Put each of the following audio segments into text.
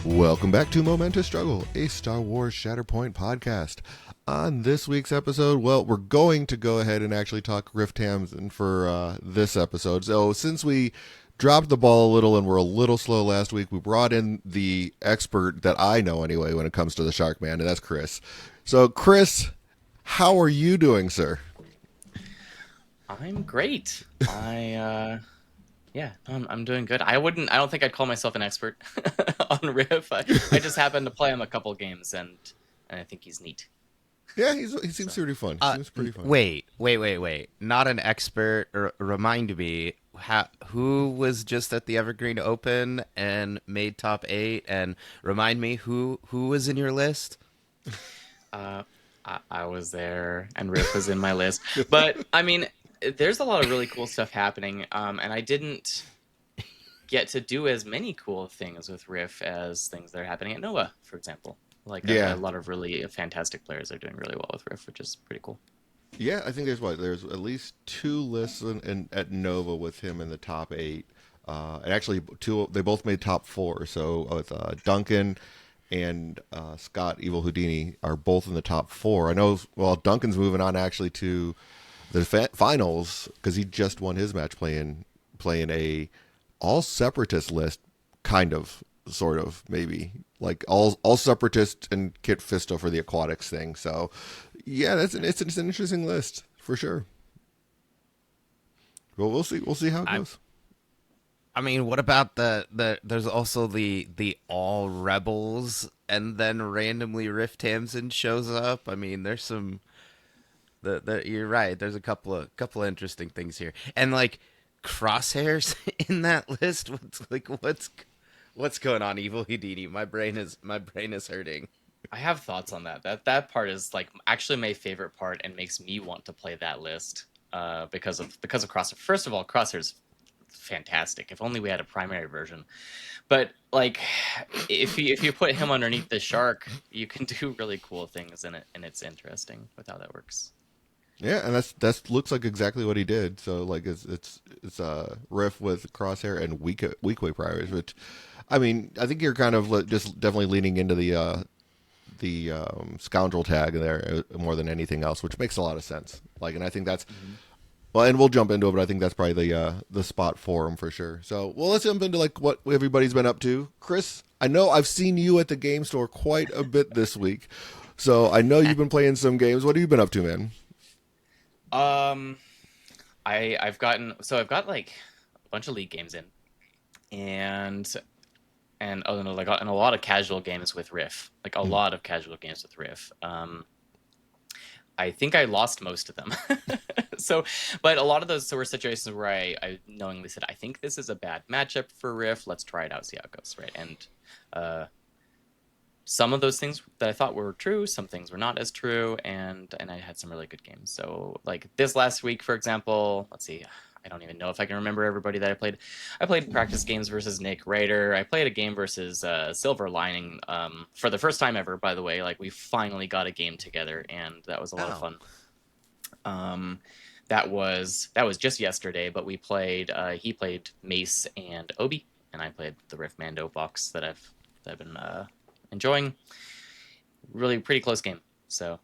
Welcome back to Momentous Struggle, a Star Wars Shatterpoint podcast. On this week's episode, well, we're going to go ahead and actually talk Riff Tamson for this episode. So since we dropped the ball a little and were a little slow last week, we brought in the expert that I know anyway when it comes to the Shark Man, and that's Chris. So Chris, how are you doing, sir? I'm great. I'm doing good. I don't think I'd call myself an expert on Riff. I just happened to play him a couple games, and I think he's neat. Yeah, he seems So, pretty fun. Seems pretty fun. Wait. Not an expert. Remind me, who was just at the Evergreen Open and made top 8? And remind me, who was in your list? I was there, and Riff was in my list. But I mean, there's a lot of really cool stuff happening, and I didn't get to do as many cool things with Riff as things that are happening at Nova, for example. Like Yeah. a lot of really fantastic players are doing really well with Riff, which is pretty cool. Yeah, I think there's at least 2 lists at Nova with him in the top 8. And actually, they both made top 4. So with Duncan and Scott Evil Houdini are both in the top 4. I know. Well, Duncan's moving on actually to the finals because he just won his match playing a all separatist list, kind of, sort of, maybe like all separatist and Kit Fisto for the aquatics thing. So yeah, it's an interesting list for sure. Well, we'll see how it goes. I mean, what about there's also the all rebels, and then randomly Riff Tamson shows up. I mean, there's some you're right. There's a couple of interesting things here, and like crosshairs in that list. What's going on, Evil Houdini? My brain is hurting. I have thoughts on that. That part is like actually my favorite part and makes me want to play that list because of Crosshair. First of all, Crosshair's fantastic. If only we had a primary version. But like, if you put him underneath the shark, you can do really cool things in it, and it's interesting with how that works. Yeah, and that's looks like exactly what he did. So like it's Riff with Crosshair and Weequay priors, which I mean I think you're kind of just definitely leaning into the scoundrel tag there more than anything else, which makes a lot of sense. Like, and I think that's well, and we'll jump into it, but I think that's probably the spot for him for sure. So, well, let's jump into like what everybody's been up to. Chris, I know I've seen you at the game store quite a bit this week, so I know you've been playing some games. What have you been up to, man? I've got like a bunch of league games in, and oh no, like and a lot of casual games with Riff, like a lot of casual games with Riff. I think I lost most of them. So, but a lot of those were situations where I knowingly said, I think this is a bad matchup for Riff. Let's try it out, see how it goes, right? And some of those things that I thought were true, some things were not as true, and I had some really good games. So, like this last week, for example, let's see, I don't even know if I can remember everybody that I played. I played practice games versus Nick Ryder. I played a game versus Silver Lining for the first time ever, by the way. Like, we finally got a game together, and that was a lot of fun. That was just yesterday, but we played. He played Mace and Obi, and I played the Riff Mando box that I've been enjoying. Really pretty close game. So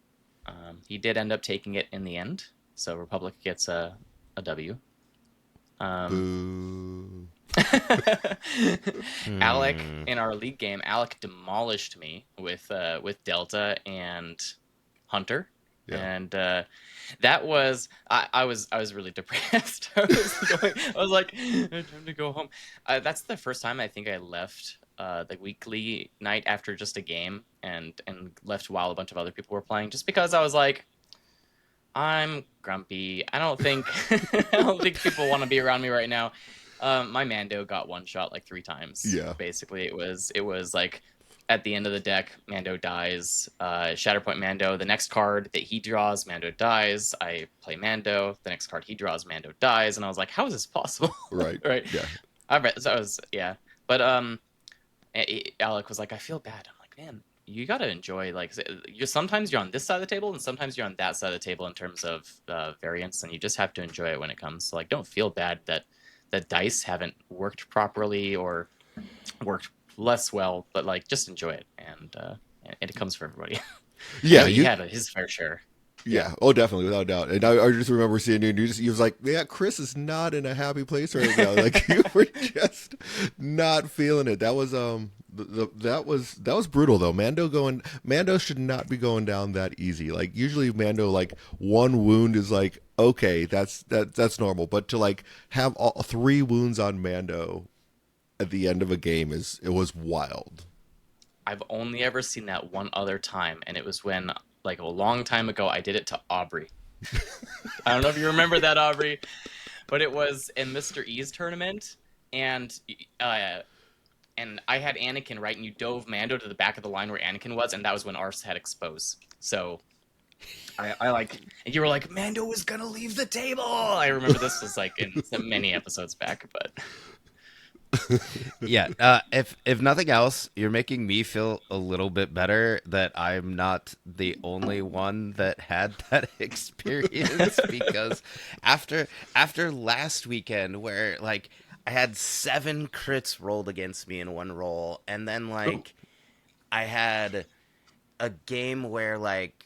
he did end up taking it in the end. So Republic gets a W. Boo. Alec, in our league game, Alec demolished me with Delta and Hunter. Yeah. And that was I was really depressed. I was like, time to go home. That's the first time I think I left the weekly night after just a game and left while a bunch of other people were playing, just because I was like, I'm grumpy. I don't think people want to be around me right now. My Mando got one shot like 3 times. Yeah. Basically, it was like at the end of the deck, Mando dies. Shatterpoint Mando. The next card that he draws, Mando dies. I play Mando. The next card he draws, Mando dies. And I was like, how is this possible? Right. Right. Yeah. I read. So I was But Alec was like, I feel bad. I'm like, man, you got to enjoy, like, sometimes you're on this side of the table and sometimes you're on that side of the table in terms of variance, and you just have to enjoy it when it comes. So, like, don't feel bad that the dice haven't worked properly or worked less well, but like just enjoy it, and it comes for everybody. I Yeah, know he had his fair share. yeah, oh, definitely, without a doubt. And I just remember seeing you, and you was like, yeah, Chris is not in a happy place right now. Like you were just not feeling it. That was that was brutal though. Mando should not be going down that easy. Like usually Mando, like one wound is like okay, that's normal. But to like have all three wounds on Mando at the end of a game it was wild. I've only ever seen that one other time, and it was when, like a long time ago, I did it to Aubrey. I don't know if you remember that, Aubrey, but it was in Mr. E's tournament, and and I had Anakin, right, and you dove Mando to the back of the line where Anakin was, and that was when Ars had exposed. So I like, and you were like, Mando was gonna leave the table. I remember this was like in so many episodes back, but Yeah, if nothing else, you're making me feel a little bit better that I'm not the only one that had that experience because after last weekend where like I had 7 crits rolled against me in one roll, and then like I had a game where like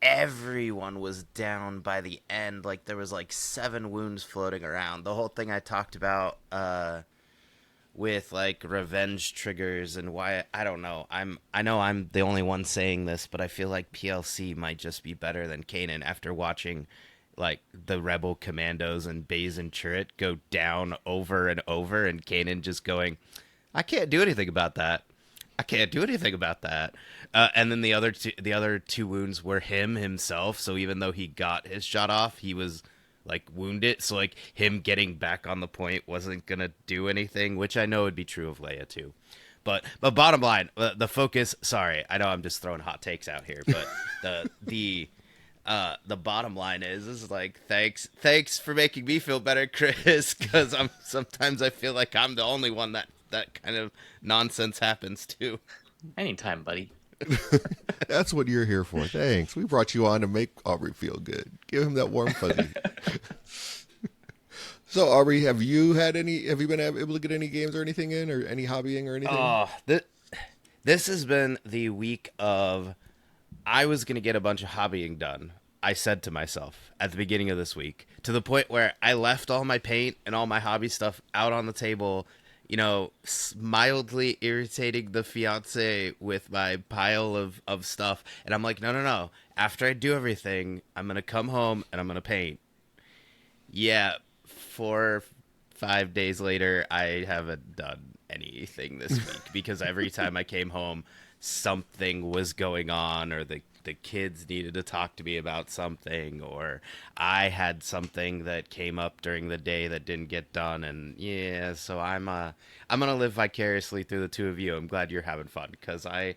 everyone was down by the end, like there was like 7 wounds floating around. The whole thing I talked about with like revenge triggers and why I don't know. I know I'm the only one saying this, but I feel like PLC might just be better than Kanan after watching like the Rebel Commandos and Baze and Chirrut go down over and over, and Kanan just going, I can't do anything about that. I can't do anything about that. And then the other two wounds were himself. So even though he got his shot off, he was like wounded. So like him getting back on the point wasn't gonna do anything, which I know would be true of Leia too. But bottom line, the focus. Sorry, I know I'm just throwing hot takes out here, but the bottom line is like thanks for making me feel better, Chris, because sometimes I feel like I'm the only one that kind of nonsense happens to. anytime, buddy. That's what you're here for. Thanks. We brought you on to make Aubrey feel good. Give him that warm fuzzy. So, Aubrey, have you been able to get any games or anything in, or any hobbying or anything? Oh, this has been the week of I was going to get a bunch of hobbying done. I said to myself at the beginning of this week, to the point where I left all my paint and all my hobby stuff out on the table, you know, mildly irritating the fiance with my pile of stuff. And I'm like, no. After I do everything, I'm going to come home and I'm going to paint. Yeah, 4-5 days later, I haven't done anything this week because every time I came home, something was going on, or the kids needed to talk to me about something, or I had something that came up during the day that didn't get done. And yeah, so I'm gonna live vicariously through the two of you. I'm glad you're having fun because I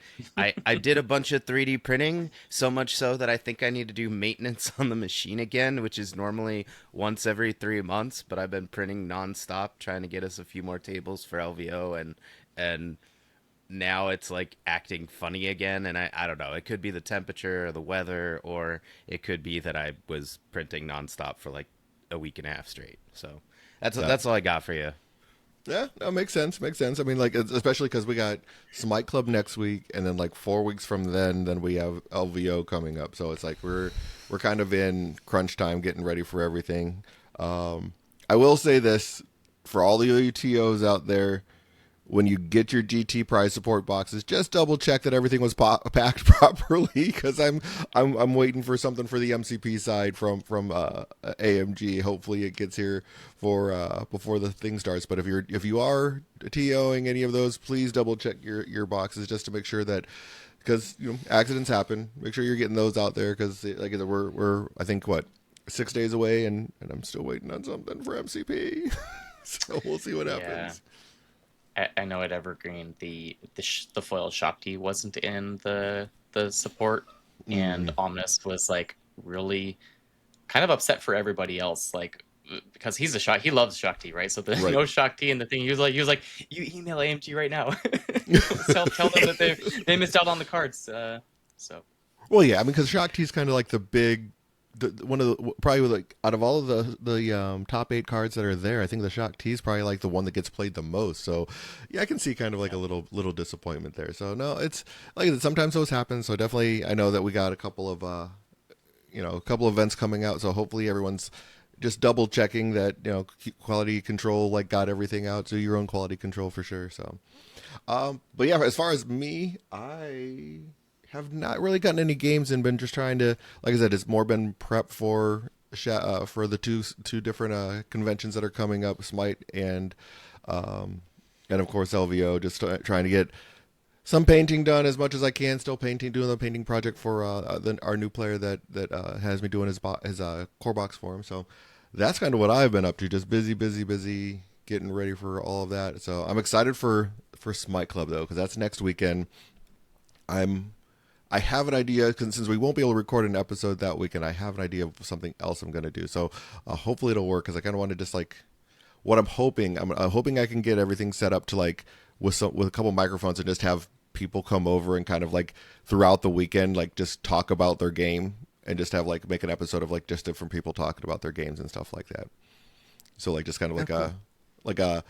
did a bunch of 3D printing, so much so that I think I need to do maintenance on the machine again, which is normally once every 3 months, but I've been printing nonstop trying to get us a few more tables for LVO, and now it's like acting funny again. And I don't know, it could be the temperature or the weather, or it could be that I was printing nonstop for like a week and a half straight. So that's all I got for you. Yeah, no, makes sense. Makes sense. I mean, like, especially because we got Smite Club next week, and then like 4 weeks from then we have LVO coming up. So it's like we're kind of in crunch time, getting ready for everything. I will say this for all the UTOs out there: when you get your GT prize support boxes, just double check that everything was packed properly, because I'm waiting for something for the MCP side from AMG. Hopefully it gets here for before the thing starts. But if you are TOing any of those, please double check your boxes just to make sure that, because accidents happen. Make sure you're getting those out there, because like we're I think 6 days away, and I'm still waiting on something for MCP. So we'll see what happens. I know at Evergreen the foil Shakti wasn't in the support, and Omnis was like really kind of upset for everybody else, like because he loves Shakti, right? So the no Shakti in the thing, he was like you email AMG right now, tell them that they missed out on the cards. So well, yeah, I mean, because Shakti's kind of like the big one of the probably like out of all of the top 8 cards that are there, I think the Shock T is probably like the one that gets played the most. So yeah, I can see kind of like a little disappointment there. So no, it's like I said, sometimes those happen. So definitely, I know that we got a couple of a couple of events coming out. So hopefully everyone's just double checking that quality control like got everything out. So your own quality control for sure. So but yeah, as far as me, I have not really gotten any games and been just trying to, like I said, it's more been prep for the two different conventions that are coming up, Smite and of course LVO. Just trying to get some painting done as much as I can. Still doing the painting project for our new player that has me doing his core box for him. So that's kind of what I've been up to. Just busy getting ready for all of that. So I'm excited for Smite Club though, because that's next weekend. I have an idea, because since we won't be able to record an episode that weekend, I have an idea of something else I'm going to do. So hopefully it'll work, because I kind of want to just like what I'm hoping I can get everything set up to like with a couple microphones and just have people come over and kind of like throughout the weekend like just talk about their game and just have like make an episode of like just different people talking about their games and stuff like that. So like just kind of like a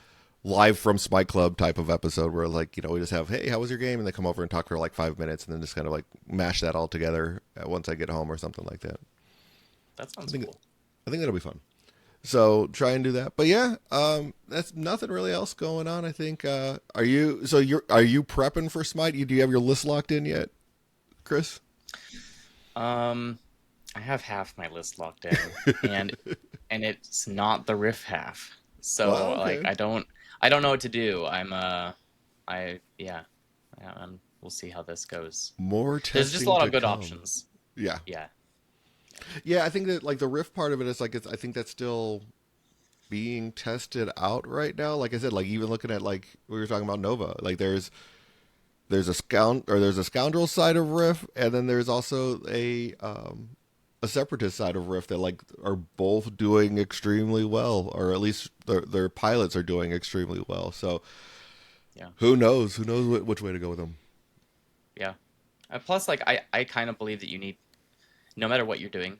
live from Smite Club type of episode where like we just have, hey, how was your game, and they come over and talk for like 5 minutes and then just kind of like mash that all together once I get home or something like that. That sounds cool. I think that'll be fun. So try and do that. But yeah, that's nothing really else going on. I think. Are you prepping for Smite? Do you have your list locked in yet, Chris? I have half my list locked in, and it's not the Riff half. So okay. like I don't know what to do. We'll see how this goes. More testing. There's just a lot of good options. Yeah. Yeah. Yeah, I think that like the Rift part of it is like I think that's still being tested out right now. Like I said, like even looking at like we were talking about Nova, like there's a scoundrel side of Rift, and then there's also a separatist side of Rift that like are both doing extremely well, or at least their pilots are doing extremely well. So yeah, who knows which way to go with them. Yeah. Plus, like I kind of believe that you need, no matter what you're doing,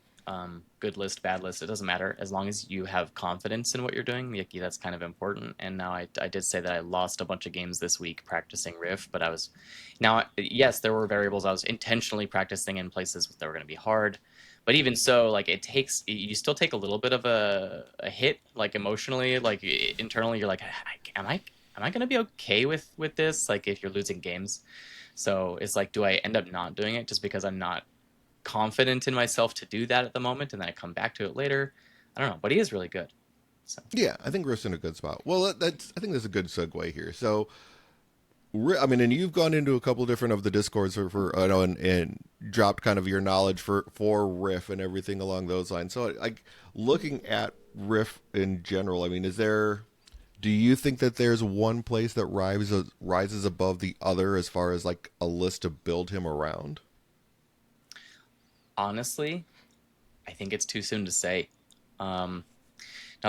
good list, bad list, it doesn't matter, as long as you have confidence in what you're doing. That's kind of important. And now I did say that I lost a bunch of games this week practicing Riff, but yes, there were variables I was intentionally practicing in places that were going to be hard. But even so, like you still take a little bit of a hit, like emotionally, like internally, you're like, am I going to be okay with this? Like if you're losing games. So it's like, do I end up not doing it just because I'm not confident in myself to do that at the moment, and then I come back to it later? I don't know, but he is really good. So yeah, I think Riff's in a good spot. Well, I think that's a good segue here. So I mean, and you've gone into a couple different of the discords for I know, and dropped kind of your knowledge for Riff and everything along those lines. So like looking at Riff in general, I mean, do you think that there's one place that rises above the other as far as like a list to build him around? Honestly, I think it's too soon to say. Now,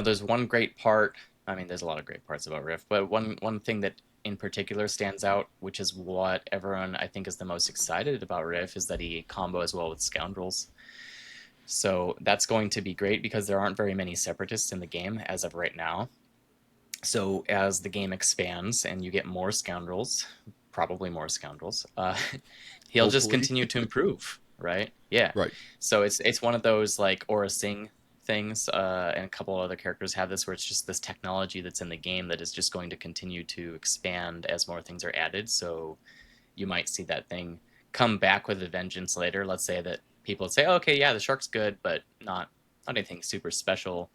there's one great part. I mean, there's a lot of great parts about Riff, but one thing that in particular stands out, which is what everyone I think is the most excited about Riff, is that he combos well with Scoundrels. So that's going to be great because there aren't very many Separatists in the game as of right now. So as the game expands and you get more Scoundrels, probably more Scoundrels, he'll just continue to improve, right? Yeah. Right. So it's one of those like Aura Sing things, and a couple other characters have this, where it's just this technology that's in the game that is just going to continue to expand as more things are added. So you might see that thing come back with a vengeance later. Let's say that people would say, oh, okay, yeah, the shark's good, but not anything super special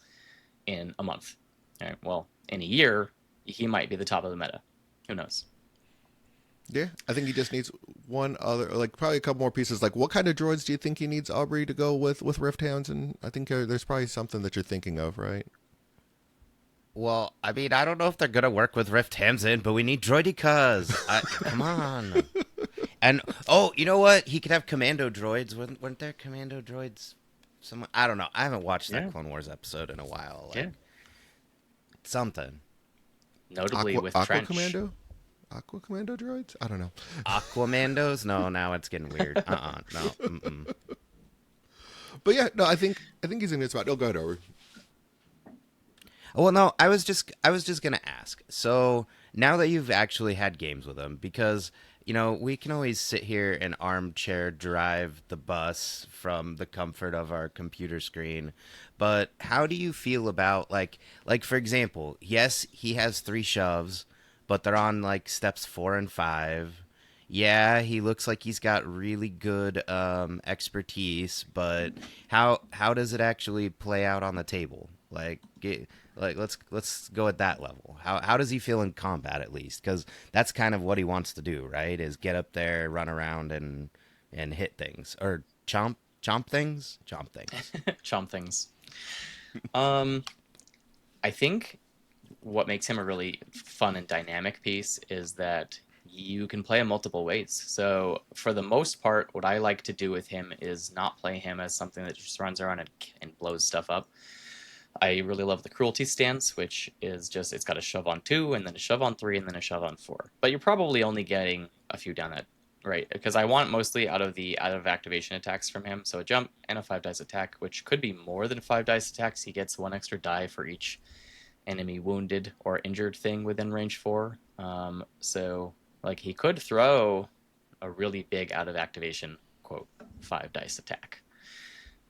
in a month. All right, well, in a year, he might be the top of the meta. Who knows? Yeah, I think he just needs one other, like probably a couple more pieces. Like, what kind of droids do you think he needs, Aubrey, to go with Riff Tamson? I think there's probably something that you're thinking of, right? Well, I mean, I don't know if they're gonna work with Riff Tamson, but we need droidicas. Come on. And you know what? He could have commando droids. Weren't there commando droids? I don't know. I haven't watched that Clone Wars episode in a while. Like, something. Notably with Trench. Aqua Commando droids? I don't know. Aquamandos? No, now it's getting weird. No. Mm-mm. But yeah, no, I think he's in a good spot. Oh, go ahead, over. Well, no, I was just gonna ask. So now that you've actually had games with him, because we can always sit here and armchair drive the bus from the comfort of our computer screen, but how do you feel about like for example, yes, he has three shoves, but they're on like steps 4 and 5. Yeah, he looks like he's got really good expertise, but how does it actually play out on the table? Like let's go at that level. How does he feel in combat at least? Because that's kind of what he wants to do, right? Is get up there, run around, and hit things or chomp things. Chomp things. Um, I think what makes him a really fun and dynamic piece is that you can play him multiple ways. So for the most part, what I like to do with him is not play him as something that just runs around and blows stuff up. I really love the cruelty stance, which is just it's got a shove on 2 and then a shove on 3 and then a shove on 4. But you're probably only getting a few down that right because I want mostly out of activation attacks from him. So a jump and a 5 dice attack, which could be more than 5 dice attacks. He gets 1 extra die for each enemy wounded or injured thing within range 4. So like he could throw a really big out of activation quote 5 dice attack,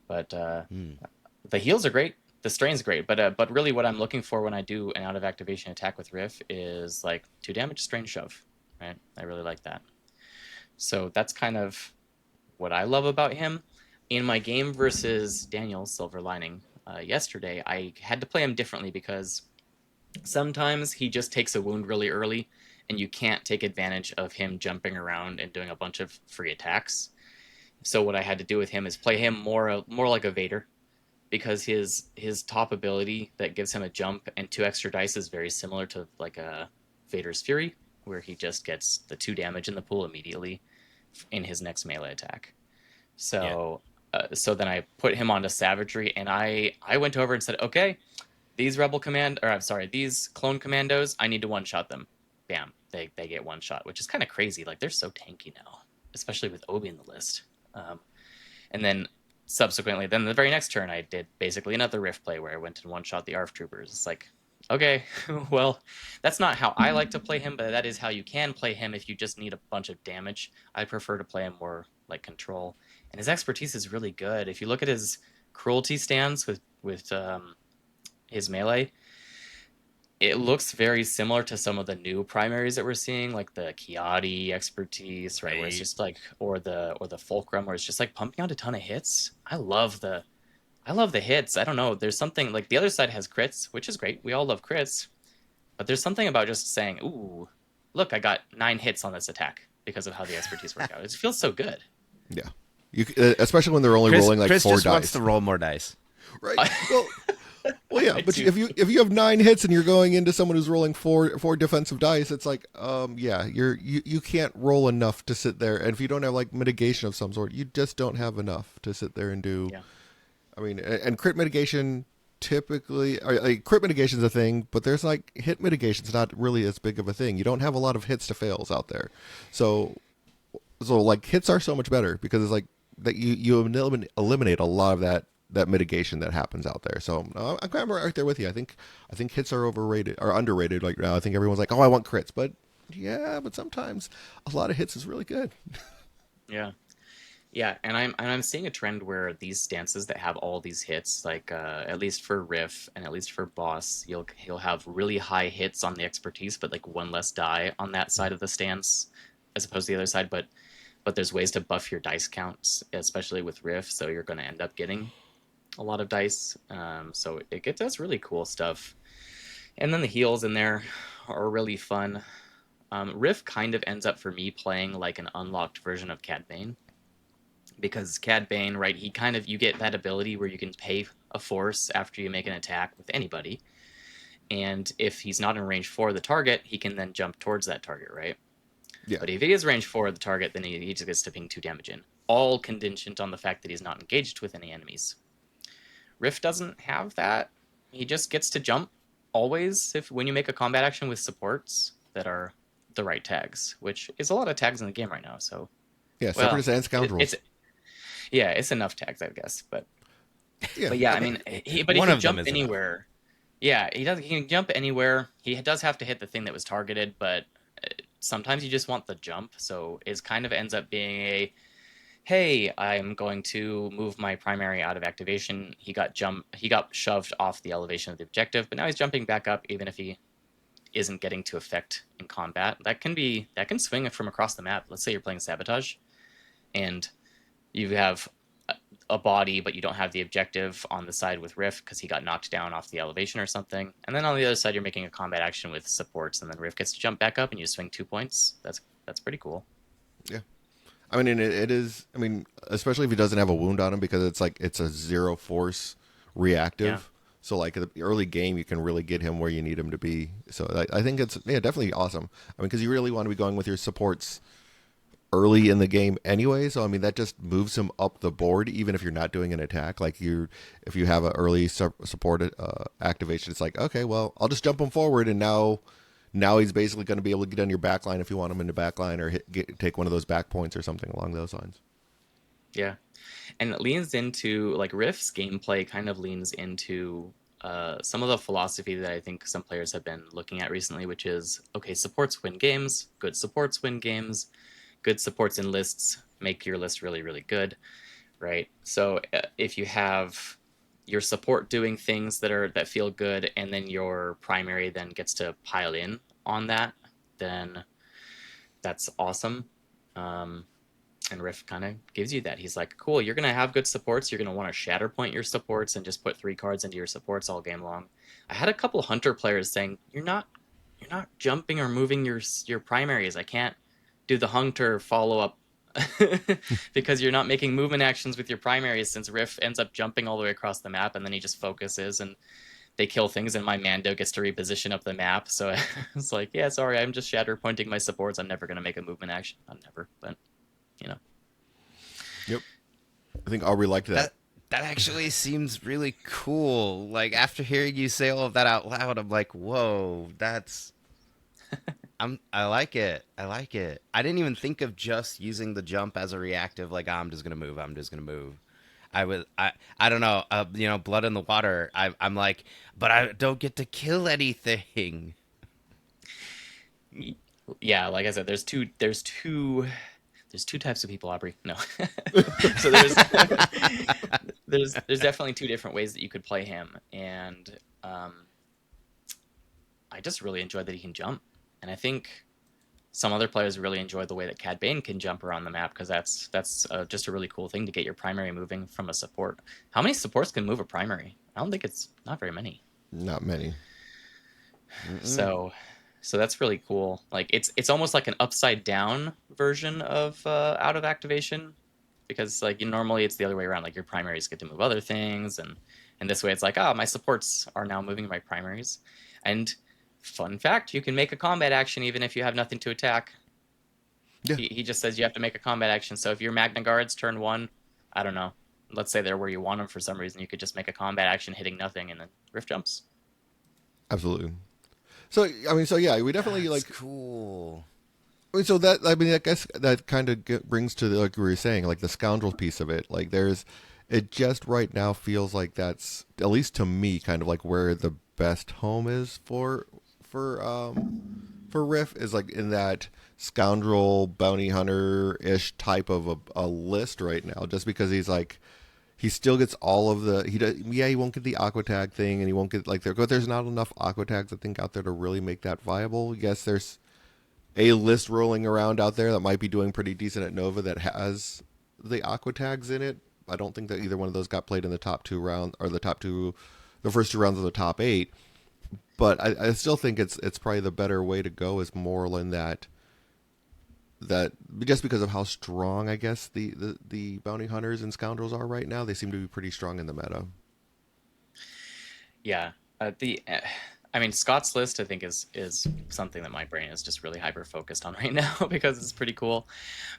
but the heals are great. The strain's great, but really what I'm looking for when I do an out of activation attack with Riff is like 2 damage strain shove, right? I really like that. So that's kind of what I love about him. In my game versus Daniel Silver Lining yesterday, I had to play him differently because sometimes he just takes a wound really early and you can't take advantage of him jumping around and doing a bunch of free attacks. So what I had to do with him is play him more like a Vader, because his top ability that gives him a jump and 2 extra dice is very similar to like a Vader's Fury, where he just gets the 2 damage in the pool immediately in his next melee attack. So so then I put him onto Savagery, and I went over and said, okay, these these clone commandos, I need to one-shot them. Bam, they get one shot, which is kind of crazy. Like they're so tanky now, especially with Obi in the list. And then subsequently, then the very next turn, I did basically another Rift play where I went and one-shot the ARF troopers. It's like, okay, well, that's not how I like to play him, but that is how you can play him if you just need a bunch of damage. I prefer to play him more like control, and his expertise is really good. If you look at his cruelty stance with his melee, it looks very similar to some of the new primaries that we're seeing, like the Kiadi expertise, right? Where it's just like, or the Fulcrum, where it's just like pumping out a ton of hits. I love the hits. I don't know. There's something like the other side has crits, which is great. We all love crits, but there's something about just saying, "Ooh, look, I got 9 hits on this attack because of how the expertise worked out." It feels so good. Yeah, especially when they're only rolling like Chris 4 just dice. wants to roll more dice. Right. Well, yeah, but if you have 9 hits and you're going into someone who's rolling four defensive dice, it's like, yeah, you can't roll enough to sit there, and if you don't have like mitigation of some sort, you just don't have enough to sit there and do. Yeah. I mean, and crit mitigation typically, like, crit mitigation is a thing, but there's like hit mitigation's not really as big of a thing. You don't have a lot of hits to fails out there, so like hits are so much better because it's like that you eliminate a lot of that mitigation that happens out there. So I'm kind of right there with you. I think hits are overrated or underrated right now. I think everyone's like, oh, I want crits, but yeah, but sometimes a lot of hits is really good. Yeah, and I'm seeing a trend where these stances that have all these hits, like at least for Riff and at least for Boss, he'll have really high hits on the expertise, but like 1 less die on that side of the stance as opposed to the other side. But there's ways to buff your dice counts, especially with Riff, so you're going to end up getting a lot of dice. So it does really cool stuff. And then the heals in there are really fun. Riff kind of ends up for me playing like an unlocked version of Cad Bane, because Cad Bane, right, you get that ability where you can pay a force after you make an attack with anybody, and if he's not in range 4 of the target, he can then jump towards that target, right? Yeah. But if he is range 4 of the target, then he just gets to ping 2 damage in, all contingent on the fact that he's not engaged with any enemies. Rift doesn't have that. He just gets to jump always when you make a combat action with supports that are the right tags, which is a lot of tags in the game right now. So yeah, separatists and scoundrels. It's enough tags, I guess. But Yeah, But yeah, I I mean, mean, but he One can of them jump is enough. anywhere. Yeah, he does. He can jump anywhere. He does have to hit the thing that was targeted, but sometimes you just want the jump. So it kind of ends up being a, hey, I'm going to move my primary out of activation. He got shoved off the elevation of the objective, but now he's jumping back up, even if he isn't getting to effect in combat. That can swing from across the map. Let's say you're playing sabotage, and you have a body, but you don't have the objective on the side with Riff because he got knocked down off the elevation or something. And then on the other side, you're making a combat action with supports, and then Riff gets to jump back up and you swing 2 points. That's pretty cool. yeah. I mean, and it is. I mean, especially if he doesn't have a wound on him, because it's like it's a zero force Yeah. reactive. So like the early game, you can really get him where you need him to be. So I think it's definitely awesome. I mean, because you really want to be going with your supports early in the game anyway. So I mean, that just moves him up the board, even if you're not doing an attack. Like if you have an early support activation, it's like, okay, well, I'll just jump him forward, and now he's basically going to be able to get on your back line if you want him in the back line, or take one of those back points or something along those lines. Yeah. And it leans into, like, Riff's gameplay kind of leans into some of the philosophy that I think some players have been looking at recently, which is, okay, supports win games, good supports win games, good supports in lists make your list really, really good, right? So if you have your support doing things that feel good, and then your primary then gets to pile in on that, then that's awesome. Um, and Riff kind of gives you that. He's like, cool, you're going to have good supports. You're going to want to Shatterpoint your supports and just put 3 cards into your supports all game long. I had a couple Hunter players saying, you're not jumping or moving your primaries. I can't do the Hunter follow up because you're not making movement actions with your primaries, since Riff ends up jumping all the way across the map and then he just focuses and they kill things and my Mando gets to reposition up the map. So it's like, yeah, sorry, I'm just Shatterpointing my supports. I'm never going to make a movement action. I'm never, but you know. Yep, I think Aubrey liked that. That actually seems really cool. Like after hearing you say all of that out loud, I'm like, whoa, that's I like it. I like it. I didn't even think of just using the jump as a reactive. Like, I'm just gonna move. I'm just gonna move. I don't know. Blood in the water. I'm like, but I don't get to kill anything. Yeah, like I said, there's two types of people, Aubrey. No. So there's definitely two different ways that you could play him, and I just really enjoy that he can jump, and I think some other players really enjoy the way that Cad Bane can jump around the map, because that's just a really cool thing to get your primary moving from a support. How many supports can move a primary? I don't think it's not very many. Not many. Mm-mm. So that's really cool. Like it's almost like an upside down version of out of activation, because like normally it's the other way around. Like your primaries get to move other things, and this way it's like, my supports are now moving my primaries. And fun fact, you can make a combat action even if you have nothing to attack. Yeah, He just says you have to make a combat action. So if your Magna Guards turn 1, I don't know, let's say they're where you want them for some reason, you could just make a combat action hitting nothing, and then Rift jumps. absolutely. So I mean, so yeah, we definitely That's like. cool. I mean, so that I mean, I guess that kind of brings to like we were saying, like the scoundrel piece of it. Like it just right now feels like that's, at least to me, kind of like where the best home is for Riff, is like in that scoundrel bounty hunter ish type of a list right now. Just because he's like, he still gets all of the, he won't get the aqua tag thing, and he won't get like but there's not enough aqua tags I think out there to really make that viable. Yes, there's a list rolling around out there that might be doing pretty decent at Nova that has the aqua tags in it. I don't think that either one of those got played in the top 2 round, or the first 2 rounds of the top 8. But I still think it's probably the better way to go, is more in that just because of how strong, I guess, the bounty hunters and scoundrels are right now. They seem to be pretty strong in the meta. Yeah. I mean, Scott's list, I think, is something that my brain is just really hyper focused on right now because it's pretty cool.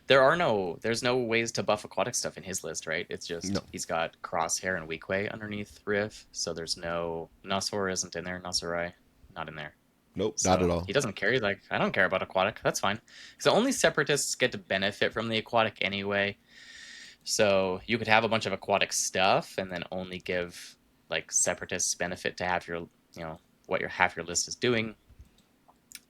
There's no ways to buff aquatic stuff in his list, right? It's just No, he's got Crosshair and Weequay underneath Riff, so there's no Nusor isn't in there, Nusarai not in there. nope, not at So all. he doesn't care. He's like, I don't care about aquatic. That's fine. So only separatists get to benefit from the aquatic anyway. So you could have a bunch of aquatic stuff and then only give like separatists benefit to have your, what your half your list is doing.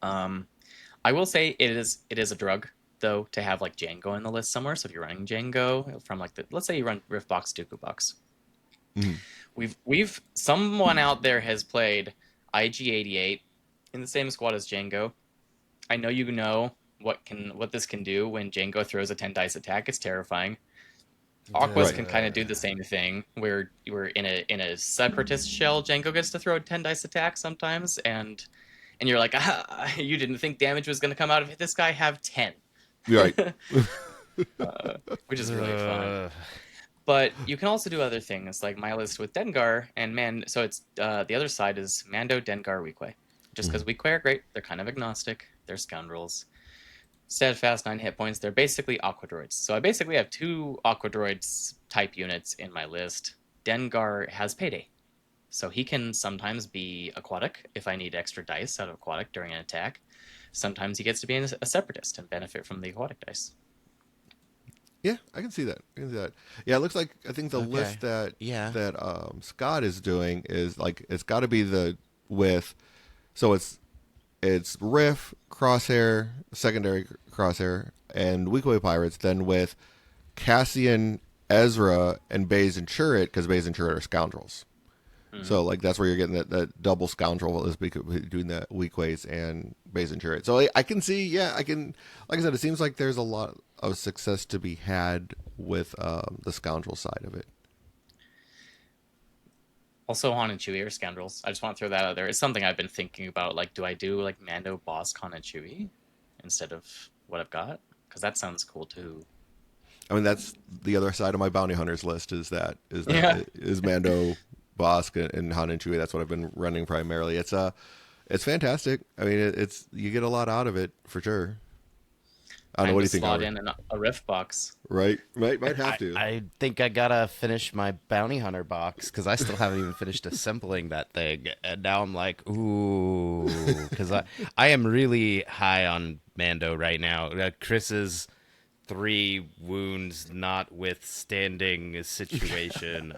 I will say it is a drug though to have like Django in the list somewhere. So if you're running Django from like let's say you run Rift Box, Dooku Box. Mhm. We've someone out there has played IG-88 in the same squad as Django. I know you know what this can do when Django throws a 10 dice attack. It's terrifying. Aquas Right. can kind of do the same thing, where you're in a separatist shell. Django gets to throw a 10 dice attack sometimes, and you're like, you didn't think damage was going to come out of this guy. Have 10, You're right. which is really fun. Uh, But you can also do other things like my list with Dengar and Man. So it's the other side is Mando, Dengar, Weequay. Just because Weequay are great, they're kind of agnostic. They're scoundrels. Steadfast 9 hit points. They're basically Aqua Droids. So I basically have 2 Aqua Droids type units in my list. Dengar has Payday. So he can sometimes be aquatic if I need extra dice out of aquatic during an attack. Sometimes he gets to be a separatist and benefit from the aquatic dice. Yeah, I can see that. I can see that. Yeah, it looks like I think the Okay. list that Yeah. Scott is doing is like it's got to be the with, so it's Riff, Crosshair, secondary Crosshair, and Weequay Pirates. Then with Cassian, Ezra, and Baze and Chirrut, because Baze and Chirrut are scoundrels. So like that's where you're getting that double scoundrel is doing the Weekways and Baze and Chirrut. So I can see, yeah, I can. Like I said, it seems like there's a lot of success to be had with the scoundrel side of it. Also, Han and Chewie are scoundrels. I just want to throw that out there. It's something I've been thinking about. Like, do I do like Mando, Boss, Han, and Chewie instead of what I've got? Because that sounds cool too. I mean, that's the other side of my bounty hunters list is Yeah. Mando, Bosk, and Han and Chewie. That's what I've been running primarily. It's fantastic. I mean, it's you get a lot out of it for sure. I don't know. Time What do to you think, slot Aubrey? in a riff box. Right, might have to. I think I gotta finish my bounty hunter box because I still haven't even finished assembling that thing, and now I'm like, ooh, because I am really high on Mando right now. Chris's 3 wounds notwithstanding situation.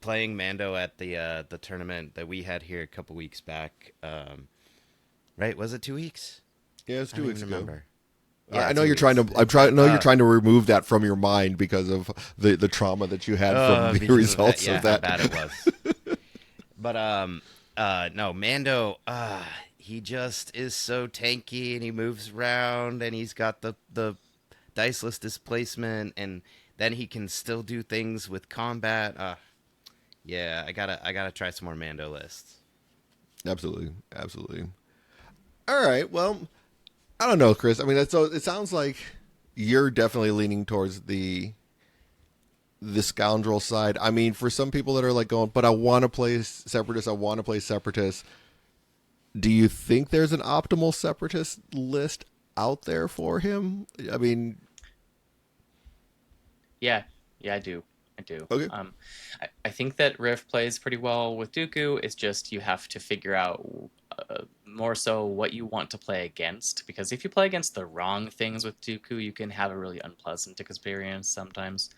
Playing Mando at the tournament that we had here a couple weeks back. Right? Was it 2 weeks? Yeah, it's I 2 don't weeks even ago. remember. I know 2 you're trying to. weeks. You're trying to remove that from your mind because of the trauma that you had from the Because results of of that, that. how bad it was. But no, Mando, he just is so tanky and he moves around and he's got the diceless displacement and then he can still do things with combat. Yeah, I gotta try some more Mando lists. Absolutely, absolutely. All right. Well, I don't know, Chris. I mean, so it sounds like you're definitely leaning towards the scoundrel side. I mean, for some people that are like going, but I want to play separatist. I want to play separatist. Do you think there's an optimal separatist list out there for him? I mean, Yeah, yeah, I do. I do. okay. I think that Riff plays pretty well with Dooku. It's just you have to figure out more so what you want to play against. Because if you play against the wrong things with Dooku, you can have a really unpleasant experience sometimes.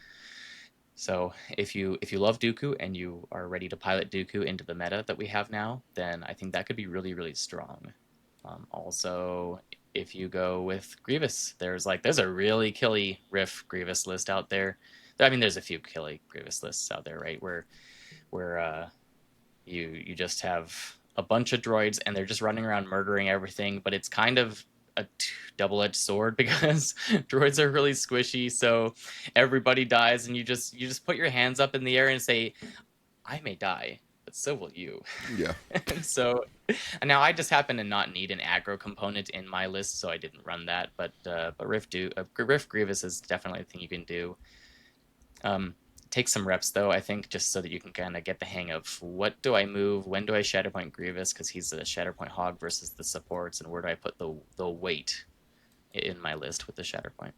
So if you love Dooku and you are ready to pilot Dooku into the meta that we have now, then I think that could be really, really strong. Also, if you go with Grievous, there's a really killy Riff Grievous list out there. I mean, there's a few killy Grievous lists out there, right? Where you just have a bunch of droids and they're just running around murdering everything, but it's kind of a double-edged sword because droids are really squishy, so everybody dies and you just put your hands up in the air and say, I may die, but so will you. Yeah. And now I just happen to not need an aggro component in my list, so I didn't run that. But Riff Grievous is definitely a thing you can do. Take some reps though, I think, just so that you can kind of get the hang of what do I move, when do I Shatterpoint Grievous because he's a Shatterpoint hog versus the supports, and where do I put the weight in my list with the Shatterpoint.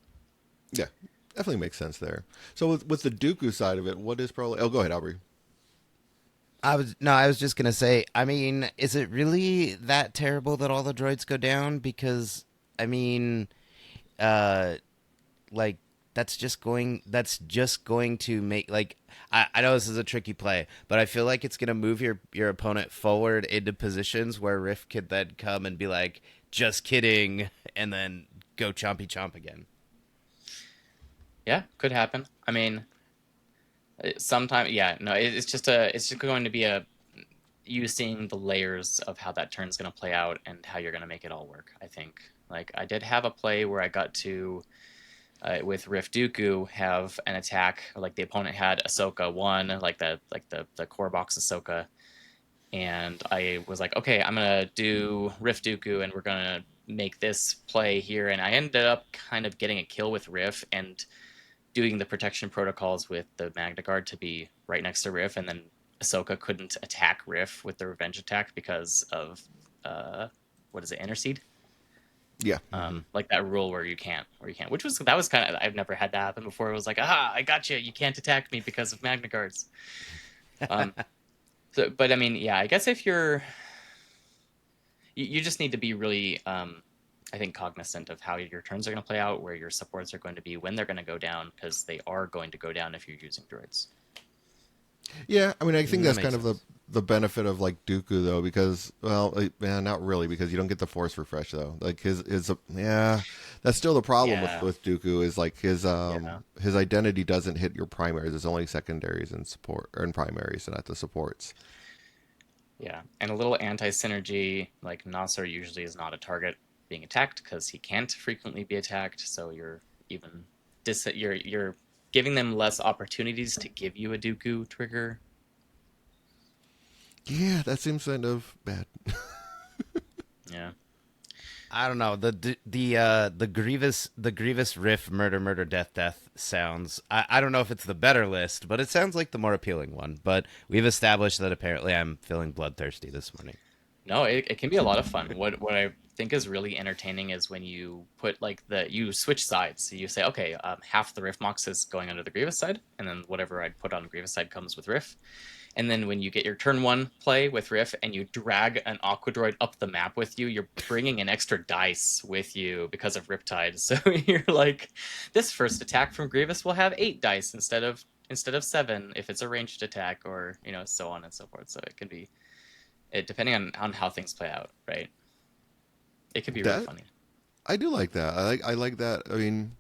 Yeah. Definitely makes sense there. So with the Dooku side of it, what is probably? Oh, go ahead, Aubrey. I was just gonna say, I mean, is it really that terrible that all the droids go down? Because I mean, like that's just going to make, like, I know this is a tricky play, but I feel like it's going to move your opponent forward into positions where Riff could then come and be like, just kidding, and then go chompy chomp again. Yeah, could happen. I mean, sometimes, yeah, no, it's just going to be you seeing the layers of how that turn's going to play out and how you're going to make it all work. I think, like, I did have a play where I got to with Riff Dooku have an attack, like the opponent had Ahsoka 1, like the core box Ahsoka, and I was like, okay, I'm gonna do Riff Dooku and we're gonna make this play here, and I ended up kind of getting a kill with Riff and doing the protection protocols with the Magna Guard to be right next to Riff, and then Ahsoka couldn't attack Riff with the revenge attack because of what is it, intercede? Yeah. Like that rule where you can't, which was kind of, I've never had that happen before. It was like, aha, I got you. You can't attack me because of Magna Guards. But I mean, yeah, I guess if you just need to be really, I think, cognizant of how your turns are going to play out, where your supports are going to be, when they're going to go down, because they are going to go down if you're using droids. Yeah, I mean, I think That that's makes kind of the benefit of like Dooku though, because not really, because you don't get the Force refresh though. Like his that's still the problem with Dooku is like his identity doesn't hit your primaries. It's only secondaries and support or in primaries and not the supports. Yeah, and a little anti-synergy, like Nasser usually is not a target being attacked because he can't frequently be attacked. So you're even you're giving them less opportunities to give you a Dooku trigger. Yeah, that seems kind of bad. Yeah, I don't know, the Grievous Riff murder death sounds. I don't know if it's the better list, but it sounds like the more appealing one. But we've established that apparently I'm feeling bloodthirsty this morning. no, it can be a lot of fun. What I think is really entertaining is when you put like you switch sides. So you say, okay, half the Riff Mox is going under the Grievous side, and then whatever I put on Grievous side comes with Riff. And then when you get your turn 1 play with Riff and you drag an Aqua Droid up the map with you, you're bringing an extra dice with you because of Riptide. So you're like, this first attack from Grievous will have 8 dice instead of 7 if it's a ranged attack, or so on and so forth. So it can be, depending on how things play out, right? It could be really funny. I do like that. I like that. I mean,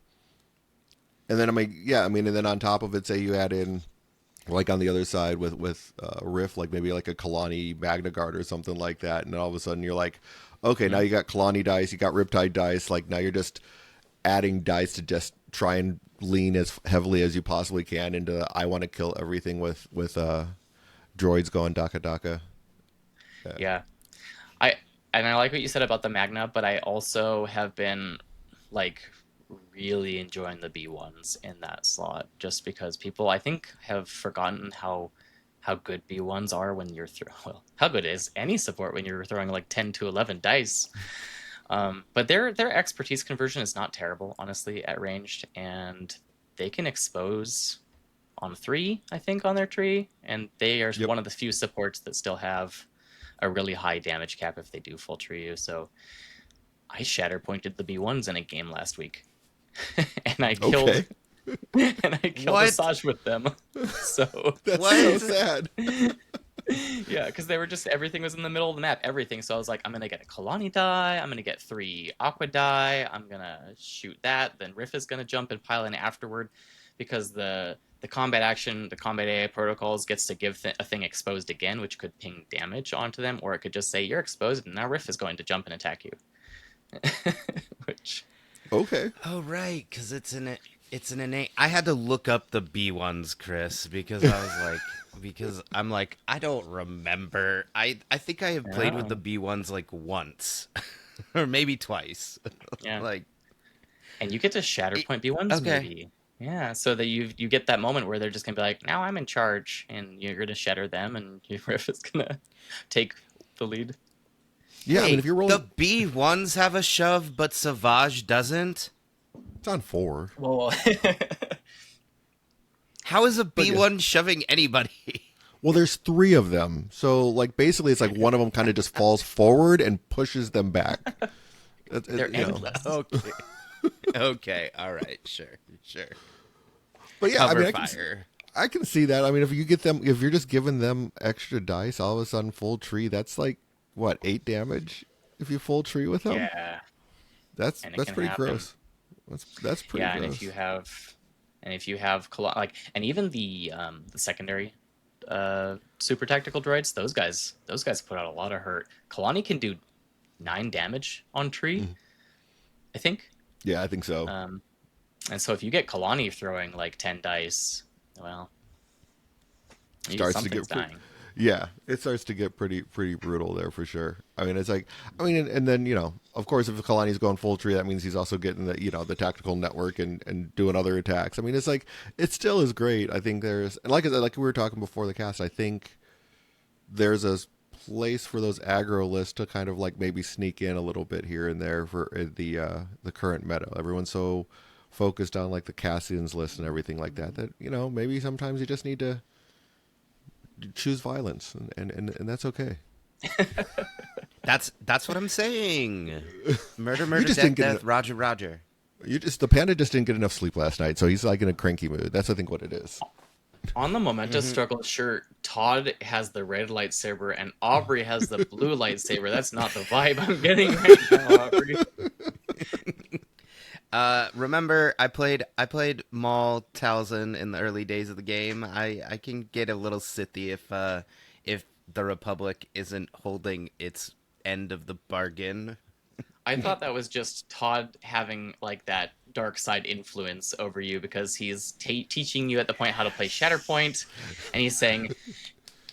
and then and then on top of it, say you add in, like on the other side with Riff, like maybe like a Kalani Magna Guard or something like that, and then all of a sudden you're like, okay, now you got Kalani dice, you got Riptide dice, like now you're just adding dice to just try and lean as heavily as you possibly can into I want to kill everything with droids going Daka Daka. Yeah. I like what you said about the Magna, but I also have been like really enjoying the B1s in that slot, just because people, I think, have forgotten how good B1s are when you're how good is any support when you're throwing like 10 to 11 dice. But their expertise conversion is not terrible, honestly, at ranged, and they can expose on 3, I think, on their tree, and they are one of the few supports that still have a really high damage cap if they do full tree you. So I Shatterpointed the B1s in a game last week. and I killed Asajj with them. So that's so sad. Yeah, because they were just, everything was in the middle of the map, everything. So I was like, I'm gonna get a Kalani die, I'm gonna get 3 Aqua die, I'm gonna shoot that, then Riff is gonna jump and pile in afterward, because the combat action, the combat AI protocols gets to give a thing exposed again, which could ping damage onto them, or it could just say you're exposed and now Riff is going to jump and attack you. Which, okay. Oh right, because it's an innate. I had to look up the B1s, Chris, because I was like, because I'm like, I don't remember. I think I have played with the B1s like once, or maybe twice. Yeah. Like, and you get to Shatterpoint B1s, maybe. Yeah, so that you get that moment where they're just gonna be like, now I'm in charge, and you're gonna shatter them, and your Riff is gonna take the lead. Yeah, I mean, if you're rolling, the B1s have a shove, but Savage doesn't. It's on 4. Well, how is a B1 shoving anybody? Well, there's 3 of them, so like basically, it's like one of them kind of just falls forward and pushes them back. they're endless. Okay. Okay, all right, sure. But yeah, I Cover mean, fire. I can see that. I mean, if you get them, if you're just giving them extra dice, all of a sudden full tree, that's like what, 8 damage if you full tree with them. Yeah, and it That's can pretty happen. gross. That's pretty Yeah, and if you gross. have, like, and even the secondary super tactical droids, those guys put out a lot of hurt. Kalani can do 9 damage on tree, Mm. I think. Yeah, I think so. Um, and so if you get Kalani throwing like 10 dice, well, Starts to something's get dying. yeah, it starts to get pretty brutal there for sure. I mean, it's like, I mean, and then of course, if Kalani's going full tree, that means he's also getting the the tactical network and doing other attacks. I mean, it's like it still is great. I think there's, and like we were talking before the cast, I think there's a place for those aggro lists to kind of like maybe sneak in a little bit here and there for the current meta. Everyone's so focused on like the Cassian's list and everything like that that maybe sometimes you just need to choose violence, and that's okay. That's what I'm saying. Murder, You murder, just death, didn't get death, Roger, Roger. the panda just didn't get enough sleep last night, so he's like in a cranky mood. That's I think what it is. On the Momentous struggle, sure, Todd has the red lightsaber and Aubrey has the blue lightsaber. That's not the vibe I'm getting right now, Aubrey. Remember, I played Maul Talzin in the early days of the game. I can get a little sithy if the Republic isn't holding its end of the bargain. I thought that was just Todd having like that dark side influence over you because he's teaching you at the point how to play Shatterpoint, and he's saying,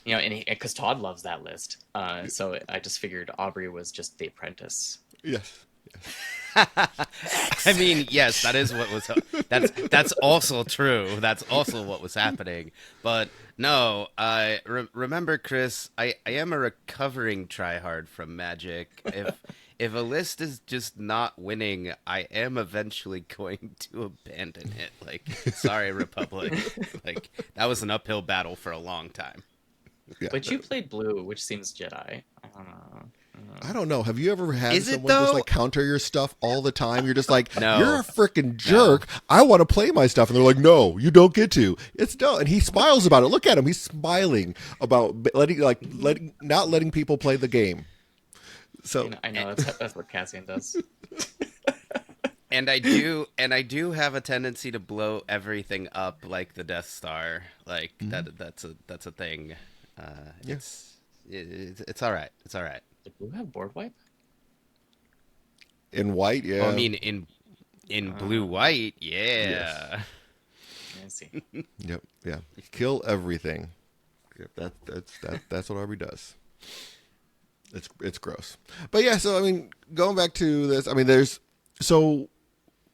and because Todd loves that list, so I just figured Aubrey was just the apprentice. Yes. I mean, yes, that is what was. That's also true. That's also what was happening. But no, remember, Chris. I am a recovering tryhard from Magic. If a list is just not winning, I am eventually going to abandon it. Like, sorry, Republic. Like that was an uphill battle for a long time. Yeah. But you played blue, which seems Jedi. I don't know. I don't know. Have you ever had Is it, someone just though? like counter your stuff all the time? You're just like, No. you're a freaking jerk. I want to play my stuff, and they're like, no, you don't get to. It's no, and he smiles about it. Look at him. He's smiling about not letting people play the game. So I know that's what Cassian does. And I do have a tendency to blow everything up like the Death Star. Like that's a thing. Yeah. It's all right. It's all right. Did blue have board wipe? in white, yeah. Oh, I mean in blue white, yeah. Yes. I see. Yep, yeah. Kill everything. Yep, that's what Aubrey does. It's gross. But yeah, so I mean, going back to this, I mean, there's so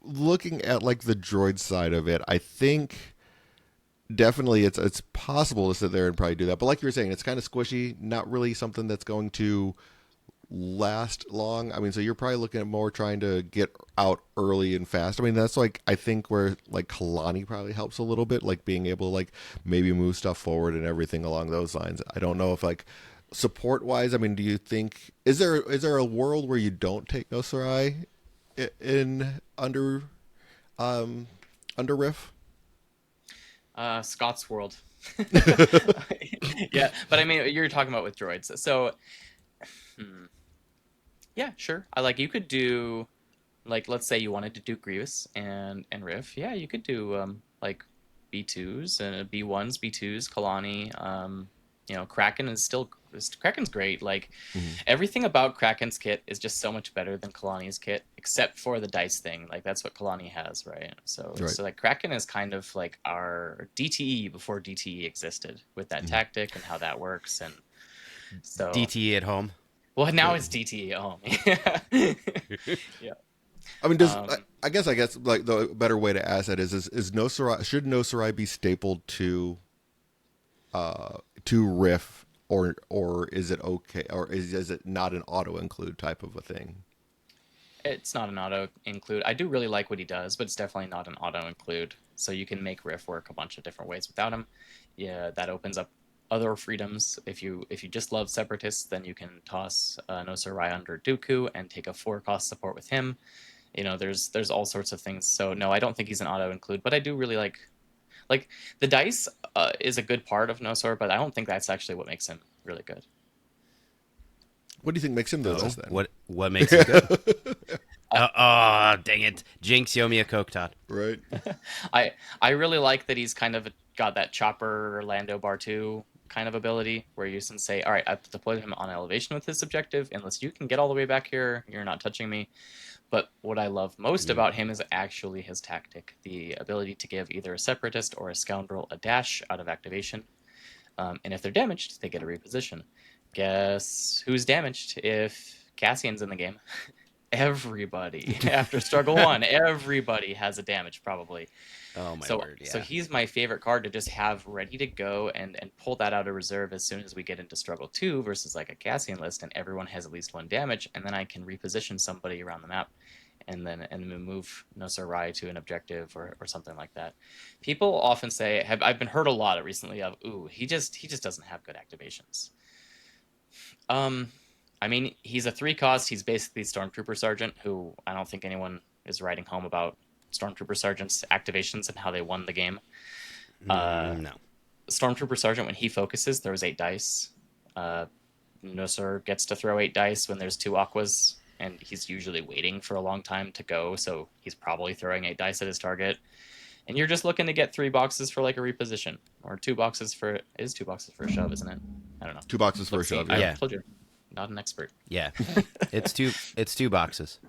looking at like the droid side of it, I think definitely it's possible to sit there and probably do that. But like you were saying, it's kind of squishy, not really something that's going to last long. I mean, so you're probably looking at more trying to get out early and fast. I mean, that's like I think where like Kalani probably helps a little bit, like being able to like maybe move stuff forward and everything along those lines. I don't know if like support wise, I mean, do you think is there a world where you don't take no Sarai in under Riff? Scott's World. Yeah, but I mean, you're talking about with droids. So, yeah, sure. I like you could do, like, let's say you wanted to do Grievous and Riff. Yeah, you could do like B2s and B1s, B2s, Kalani. Kraken is still Kraken's great. Like everything about Kraken's kit is just so much better than Kalani's kit, except for the dice thing. Like that's what Kalani has, right? So Right. so like Kraken is kind of like our DTE before DTE existed with that tactic and how that works. And so DTE at home. well, now it's DTE at home. Yeah. I mean, does Um, I guess like the better way to ask that is no Sarai, should no Sarai be stapled to Riff, or is it okay, or is it not an auto include type of a thing? It's not an auto include. I do really like what he does, but it's definitely not an auto include. So you can make Riff work a bunch of different ways without him. Yeah, that opens up other freedoms. If you just love Separatists, then you can toss No Sarai under Dooku and take a 4-cost support with him. There's all sorts of things. So no, I don't think he's an auto include, but I do really like the dice is a good part of Nosor, but I don't think that's actually what makes him really good. What do you think makes him the Oh, list then? what makes him good? Oh, dang it. Jinx, you owe me a Coke, Todd. Right. I really like that he's kind of got that Chopper Lando Bar 2 kind of ability where you can say, all right, I've deployed him on elevation with his objective. Unless you can get all the way back here, you're not touching me. But what I love most about him is actually his tactic, the ability to give either a Separatist or a Scoundrel a dash out of activation. And if they're damaged, they get a reposition. Guess who's damaged if Cassian's in the game? Everybody. After Struggle 1, everybody has a damage probably. Oh, my So, word, yeah. so he's my favorite card to just have ready to go and pull that out of reserve as soon as we get into Struggle 2 versus like a Cassian list and everyone has at least 1 damage, and then I can reposition somebody around the map and then move Nosor Rai to an objective or something like that. People often say, I've been heard a lot recently of, ooh, he just doesn't have good activations. I mean, he's a 3-cost. He's basically Stormtrooper Sergeant, who I don't think anyone is writing home about Stormtrooper Sergeant's activations and how they won the game. No. Stormtrooper Sergeant, when he focuses, throws 8 dice. Nosor gets to throw 8 dice when there's 2 Aquas, and he's usually waiting for a long time to go, so he's probably throwing 8 dice at his target. And you're just looking to get 3 boxes for like a reposition, or 2 boxes for... It is 2 boxes for a shove, isn't it? I don't know. 2 boxes for a shove. I Yeah. told you, not an expert. Yeah. It's two boxes.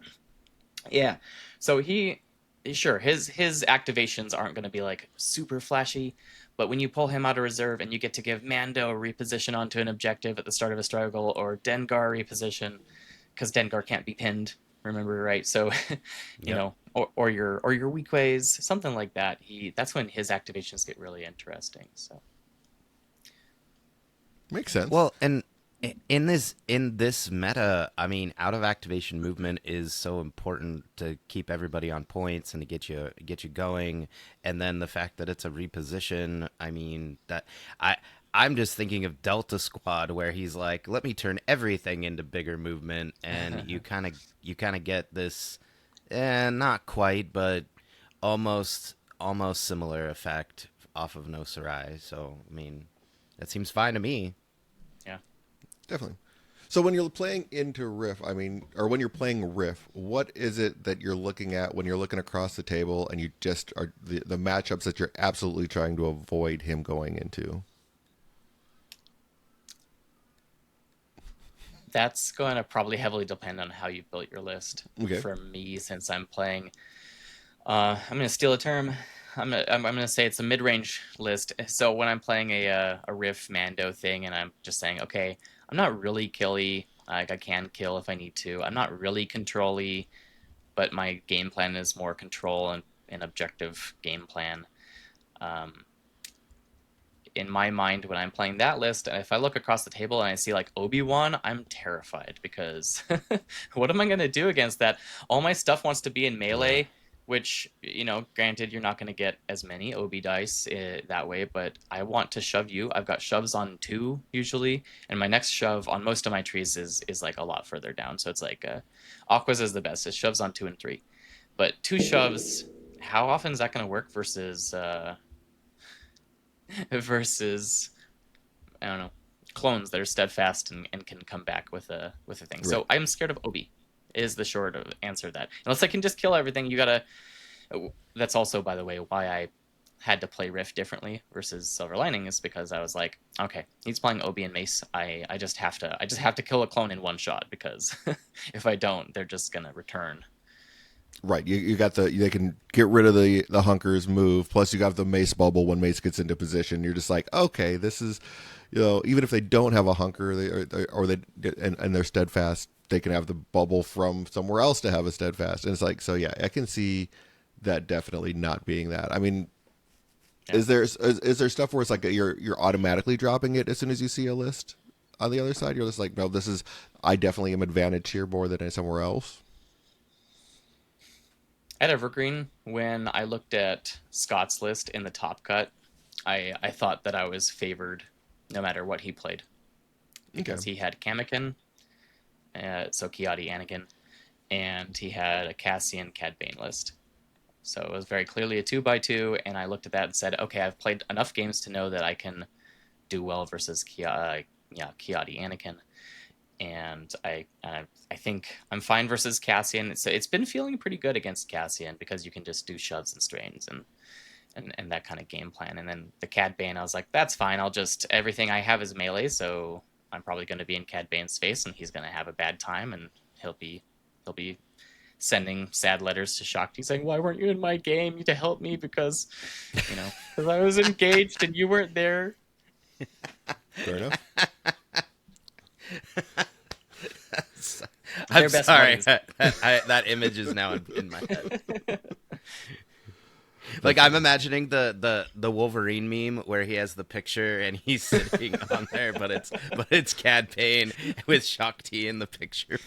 Yeah. So sure, his activations aren't going to be like super flashy, but when you pull him out of reserve and you get to give Mando a reposition onto an objective at the start of a struggle, or Dengar reposition, because Dengar can't be pinned, remember, right? So, or your weak ways, something like that. That's when his activations get really interesting. So Makes sense. Well, and in this meta, I mean, out of activation movement is so important to keep everybody on points and to get you going. And then the fact that it's a reposition, I mean, I'm just thinking of Delta Squad, where he's like, let me turn everything into bigger movement, and you kind of get this, not quite, but almost similar effect off of No Sarai. So I mean, that seems fine to me. yeah. Definitely. So when you're playing into Riff, I mean, or when you're playing Riff, what is it that you're looking at when you're looking across the table and you just are the matchups that you're absolutely trying to avoid him going into? That's going to probably heavily depend on how you built your list. Okay. For me, since I'm playing, I'm going to steal a term. I'm going to say it's a mid-range list. So when I'm playing a Riff Mando thing, and I'm just saying, okay, I'm not really killy. Like, I can kill if I need to. I'm not really control-y, but my game plan is more control and objective game plan. In my mind, when I'm playing that list, and if I look across the table and I see like Obi-Wan, I'm terrified, because what am I going to do against that? All my stuff wants to be in melee, which, granted, you're not going to get as many Obi dice that way, but I want to shove you. I've got shoves on 2 usually, and my next shove on most of my trees is like a lot further down. So it's like Aquas is the best. It's shoves on 2 and 3. But 2 shoves, how often is that going to work versus I don't know, clones that are steadfast and can come back with a thing. Right. So I'm scared of Obi is the short of answer to that. Unless I can just kill everything, you gotta. That's also, by the way, why I had to play Riff differently versus Silver Lining, is because I was like, okay, he's playing Obi and Mace. I just have to kill a clone in one shot, because if I don't, they're just gonna return. Right. You got they can get rid of the hunkers move. Plus you got the Mace bubble when Mace gets into position. You're just like, okay, this is, even if they don't have a hunker, and they're steadfast, they can have the bubble from somewhere else to have a steadfast. And it's like, so yeah, I can see that definitely not being that. I mean, Yeah. is there stuff where it's like you're automatically dropping it as soon as you see a list on the other side? You're just like, no, I definitely am advantaged here more than somewhere else. At Evergreen, when I looked at Scott's list in the top cut, I thought that I was favored no matter what he played, because he had Kamakin, so Kiadi Anakin, and he had a Cassian Cad Bane list. So it was very clearly a 2x2, and I looked at that and said, okay, I've played enough games to know that I can do well versus Kiadi Anakin, and I think I'm fine versus Cassian. So it's been feeling pretty good against Cassian because you can just do shoves and strains and that kind of game plan. And then the Cad Bane, I was like, that's fine. Everything I have is melee, so I'm probably going to be in Cad Bane's face, and he's going to have a bad time, and he'll be sending sad letters to Shakti saying, why weren't you in my game to help me, because I was engaged and you weren't there. Fair enough. I'm sorry. That image is now in my head. Like, I'm imagining the Wolverine meme where he has the picture and he's sitting on there, but it's Cad Bane with Shakti in the picture.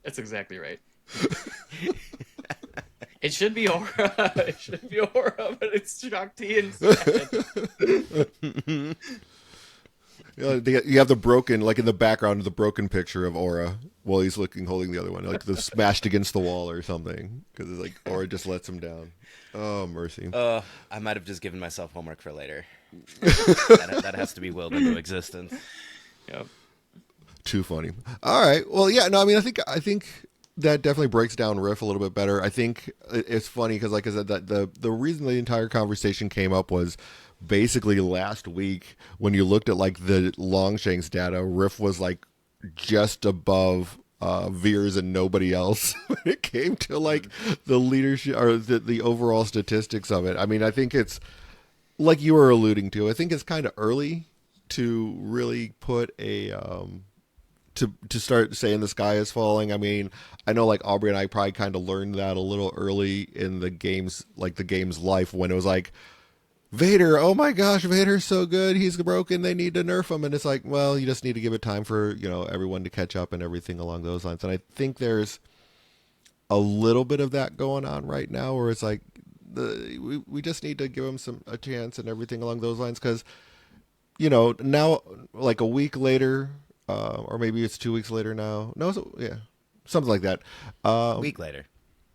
That's exactly right. It should be Aura. But it's Shakti instead. You have the broken, like in the background, the broken picture of Aura while he's holding the other one, like the smashed against the wall or something, because it's like Aura just lets him down. Oh, mercy. I might have just given myself homework for later. That has to be willed into existence. Yep. Too funny. All right. Well, yeah. No, I mean, I think that definitely breaks down Riff a little bit better. I think it's funny because, like I said, that the reason the entire conversation came up was basically last week when you looked at like the Longshanks data. Riff was like just above Veers and nobody else when it came to like the leadership or the overall statistics of it. I mean, I think it's like you were alluding to. I think it's kind of early to really put a to start saying the sky is falling. I mean, I know like Aubrey and I probably kind of learned that a little early in the game's life when it was like, Vader, oh my gosh, Vader's so good, he's broken, they need to nerf him. And it's like, well, you just need to give it time for, everyone to catch up and everything along those lines. And I think there's a little bit of that going on right now where it's like, we just need to give him a chance and everything along those lines. Because, now, like a week later, or maybe it's 2 weeks later now. No, yeah, something like that. A week later.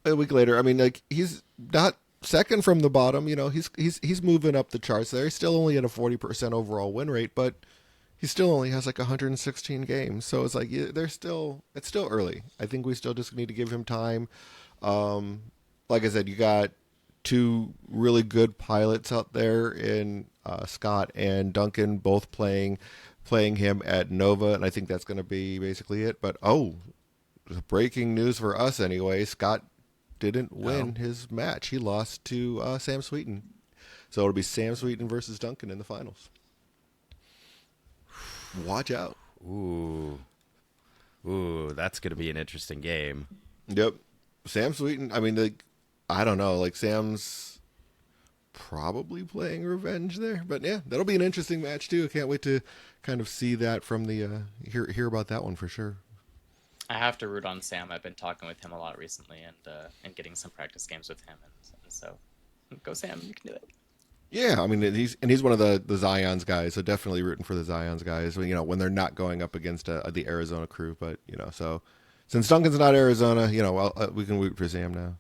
I mean, like, he's not second from the bottom. He's moving up the charts there. He's still only at a 40% overall win rate, but he still only has like 116 games. So it's like it's still early. I think we still just need to give him time. Like I said, you got two really good pilots out there in Scott and Duncan, both playing him at Nova, and I think that's going to be basically it. But breaking news for us anyway, Scott didn't win his match. He lost to Sam Sweeten. So it'll be Sam Sweeten versus Duncan in the finals. Watch out. Ooh, that's going to be an interesting game. Yep. Sam Sweeten, I mean, I don't know. Like, Sam's probably playing revenge there. But yeah, that'll be an interesting match too. I can't wait to kind of see that from the hear about that one for sure. I have to root on Sam. I've been talking with him a lot recently and getting some practice games with him, and so go Sam, you can do it. Yeah, I mean, he's one of the Zions guys, so definitely rooting for the Zions guys. When they're not going up against the Arizona crew, but so since Duncan's not Arizona, we can root for Sam now.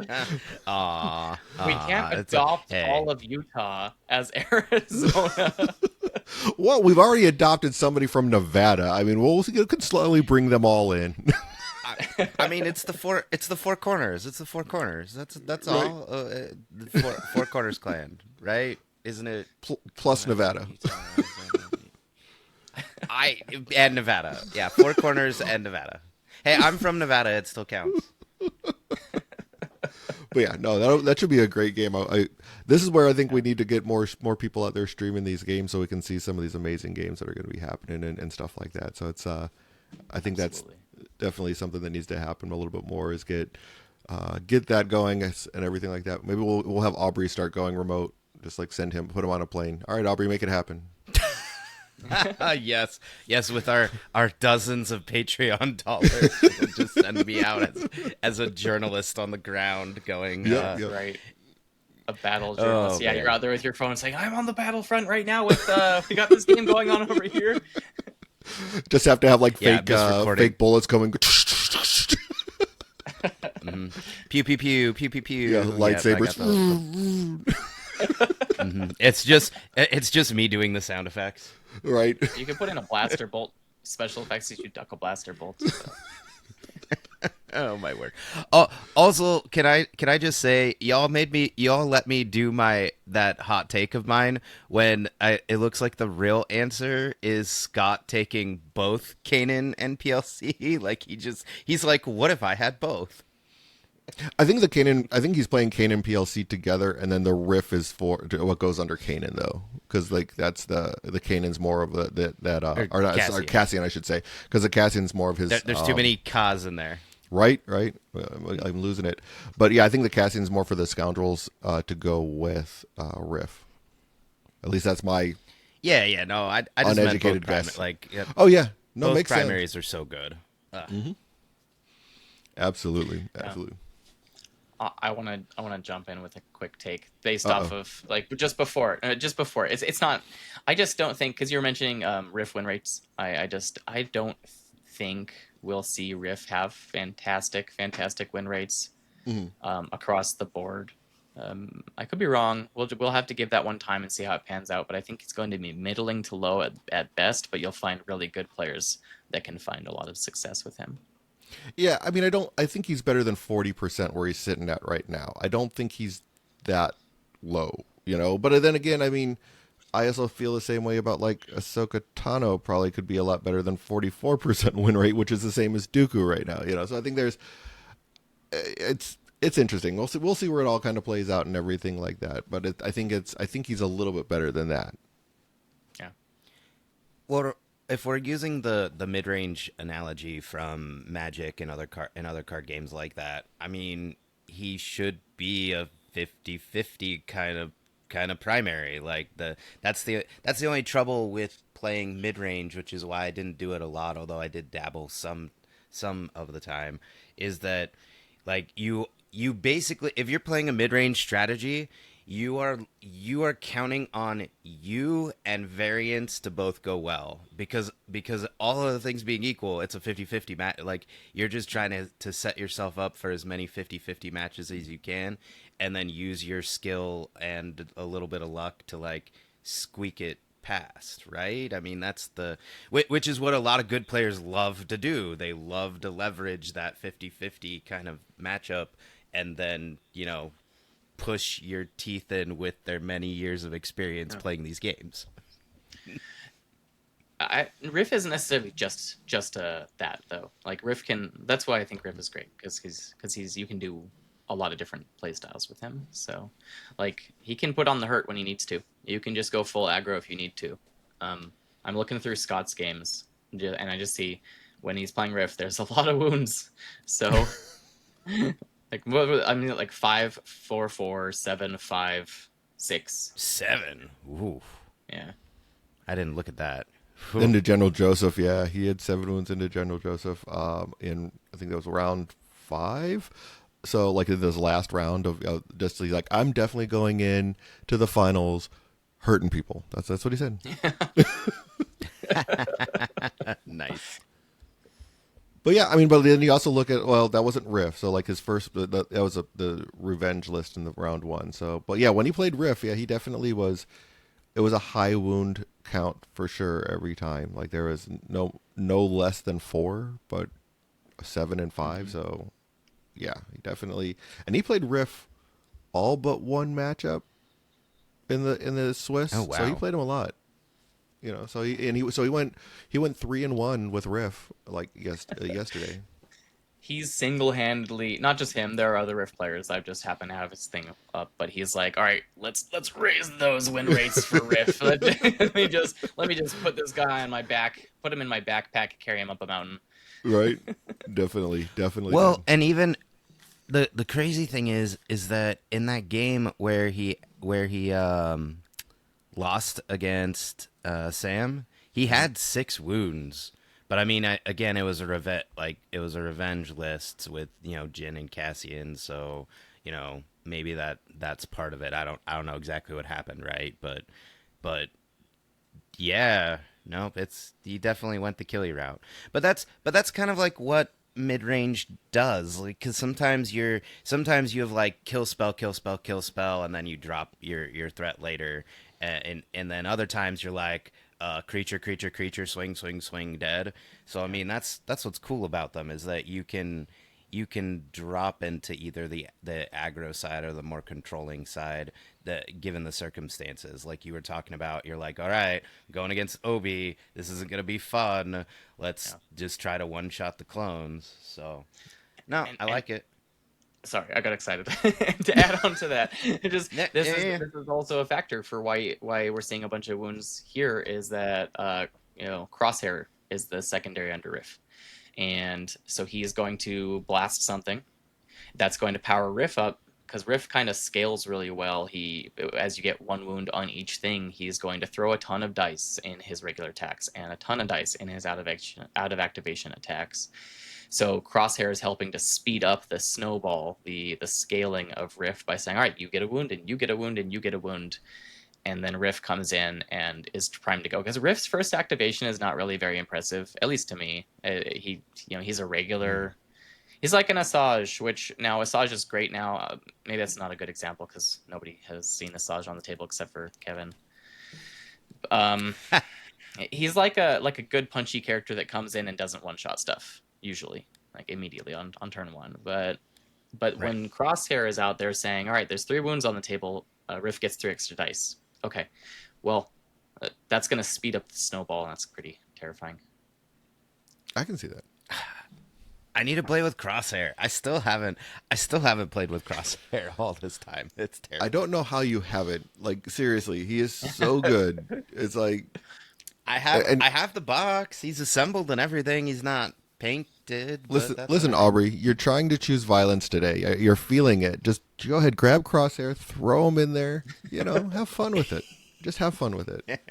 We can't adopt all of Utah as Arizona. Well, we've already adopted somebody from Nevada. I mean, we can slowly bring them all in. I mean, it's the four corners. It's the four corners. That's right. All. The four corners clan, right? Isn't it? Plus Nevada. And Nevada. Yeah, four corners and Nevada. Hey, I'm from Nevada. It still counts. But yeah, no, that should be a great game. This is where I think we need to get more people out there streaming these games so we can see some of these amazing games that are going to be happening and stuff like that. So it's I think that's definitely something that needs to happen a little bit more, is get that going and everything like that. Maybe we'll have Aubrey start going remote, just like put him on a plane. All right, Aubrey, make it happen. Yes, with our dozens of Patreon dollars, just send me out as a journalist on the ground going. Yep. Right. A battle journalist. Yeah, man. You're out there with your phone saying, "I'm on the battlefront right now with we got this game going on over here." Just have to have like Yeah, fake just recording. fake bullets coming. Pew pew pew pew pew pew. Yeah, Yep, I got lightsabers. It's just me doing the sound effects. Right. You could put in a blaster bolt special effects if you duck a blaster bolt. So. Oh my word! Oh, also, can I just say, y'all let me do that hot take of mine when it looks like the real answer is Scott taking both Kanan and PLC. Like he's like, what if I had both? I think he's playing Kanan PLC together, and then the Riff is for what goes under Kanan though, because like that's the Kanan's more of or not, sorry, Cassian. Cassian I should say, because the Cassian's more of his. There's too many Kaz in there. Right. I'm losing it, but yeah, I think the Cassian's more for the scoundrels to go with Riff. At least that's my Yeah. No, I just meant both uneducated guess. like yeah, Oh yeah, no, both makes primaries sense. are so good. Absolutely. I want to jump in with a quick take based off of like just before it's not. I just don't think, because you're mentioning Riff win rates. I don't think we'll see Riff have fantastic win rates across the board. I could be wrong. We'll have to give that one time and see how it pans out. But I think it's going to be middling to low at best. But you'll find really good players that can find a lot of success with him. Yeah, I mean, I think he's better than 40% where he's sitting at right now. I don't think he's that low, But then again, I mean, I also feel the same way about like Ahsoka Tano probably could be a lot better than 44% win rate, which is the same as Dooku right now, So I think it's interesting. We'll see where it all kind of plays out and everything like that. But I think he's a little bit better than that. Yeah. Well, if we're using the mid-range analogy from Magic and other card games like that, I mean, he should be a 50-50 kind of primary. Like that's the only trouble with playing mid-range, which is why I didn't do it a lot, although I did dabble some of the time, is that like you basically, if you're playing a mid-range strategy, you are counting on you and variance to both go well, because all of the things being equal, it's a 50-50 match. Like you're just trying to set yourself up for as many 50-50 matches as you can, and then use your skill and a little bit of luck to like squeak it past, right? I mean, that's which is what a lot of good players love to do. They love to leverage that 50-50 kind of matchup, and then push your teeth in with their many years of experience playing these games. Riff isn't necessarily just that though. Like Riff can. That's why I think Riff is great, because you can do a lot of different play styles with him. So, like he can put on the hurt when he needs to. You can just go full aggro if you need to. I'm looking through Scott's games, and I just see when he's playing Riff, there's a lot of wounds. So. Like I mean, like 5, 4, 4, 7, 5, 6. 7. Ooh. Yeah. I didn't look at that. Into General Joseph, yeah, he had 7 wounds into General Joseph. In I think that was round 5. So like in this last round of just he's like, I'm definitely going in to the finals, hurting people. That's what he said. Nice. But yeah, I mean, but then you also look at, well, that wasn't Riff, so like his first, that was the revenge list in the round 1. So, but yeah, when he played Riff, yeah, he definitely was. It was a high wound count for sure every time. Like there was no less than 4, but 7 and 5. Mm-hmm. So yeah, he definitely, and he played Riff all but one matchup in the Swiss. Oh wow! So he played him a lot. So he went 3-1 with Riff like yesterday. He's single-handedly, not just him. There are other Riff players. I just happen to have his thing up, but he's like, all right, let's raise those win rates for Riff. let me just put this guy on my back, put him in my backpack, carry him up a mountain. Right, definitely. Well, and even the crazy thing is that in that game where he lost against Sam, he had 6 wounds. But I mean, again, it was a revenge list with Jin and Cassian, so maybe that's part of it. I don't know exactly what happened, right? But yeah, Nope, it's you definitely went the killy route. But that's kind of like what mid range does. Like, because sometimes you have like kill spell, kill spell, kill spell, and then you drop your threat later, and then other times you're like creature, creature, creature, swing, swing, swing, dead. So I Yeah. mean that's what's cool about them is that you can drop into either the aggro side or the more controlling side that given the circumstances like you were talking about. You're like, all right, going against Obi, this isn't going to be fun, let's Yeah. just try to one shot the clones. So no, I And like it. sorry, I got excited to add on to that. It just Yeah, this yeah, is yeah. this is also a factor for why we're seeing a bunch of wounds here is that Crosshair is the secondary under Riff, and so he's going to blast something that's going to power Riff up because Riff kind of scales really well. He as you get one wound on each thing, he's going to throw a ton of dice in his regular attacks and a ton of dice in his out of activation attacks. So Crosshair is helping to speed up the snowball, the scaling of Riff by saying, all right, you get a wound and you get a wound and you get a wound. And then Riff comes in and is primed to go. Because Riff's first activation is not really very impressive, at least to me. He's a regular. He's like an Asajj, which now Asajj is great now. Maybe that's not a good example because nobody has seen Asajj on the table except for Kevin. Um, he's like a good punchy character that comes in and doesn't one shot stuff usually, like immediately on turn one. But Right. when Crosshair is out there saying, "All right, there's 3 wounds on the table. Riff gets 3 extra dice." Okay, well, that's gonna speed up the snowball, and that's pretty terrifying. I can see that. I need to play with Crosshair. I still haven't played with Crosshair all this time. It's I terrible. don't know how you haven't. Like seriously, he is so good. It's like I have and I have the box. He's assembled and everything. He's not painted, but listen, that's all listen, right. Aubrey, you're trying to choose violence today. You're feeling it. Just go ahead, grab Crosshair, throw him in there. Have fun with it. Just have fun with it.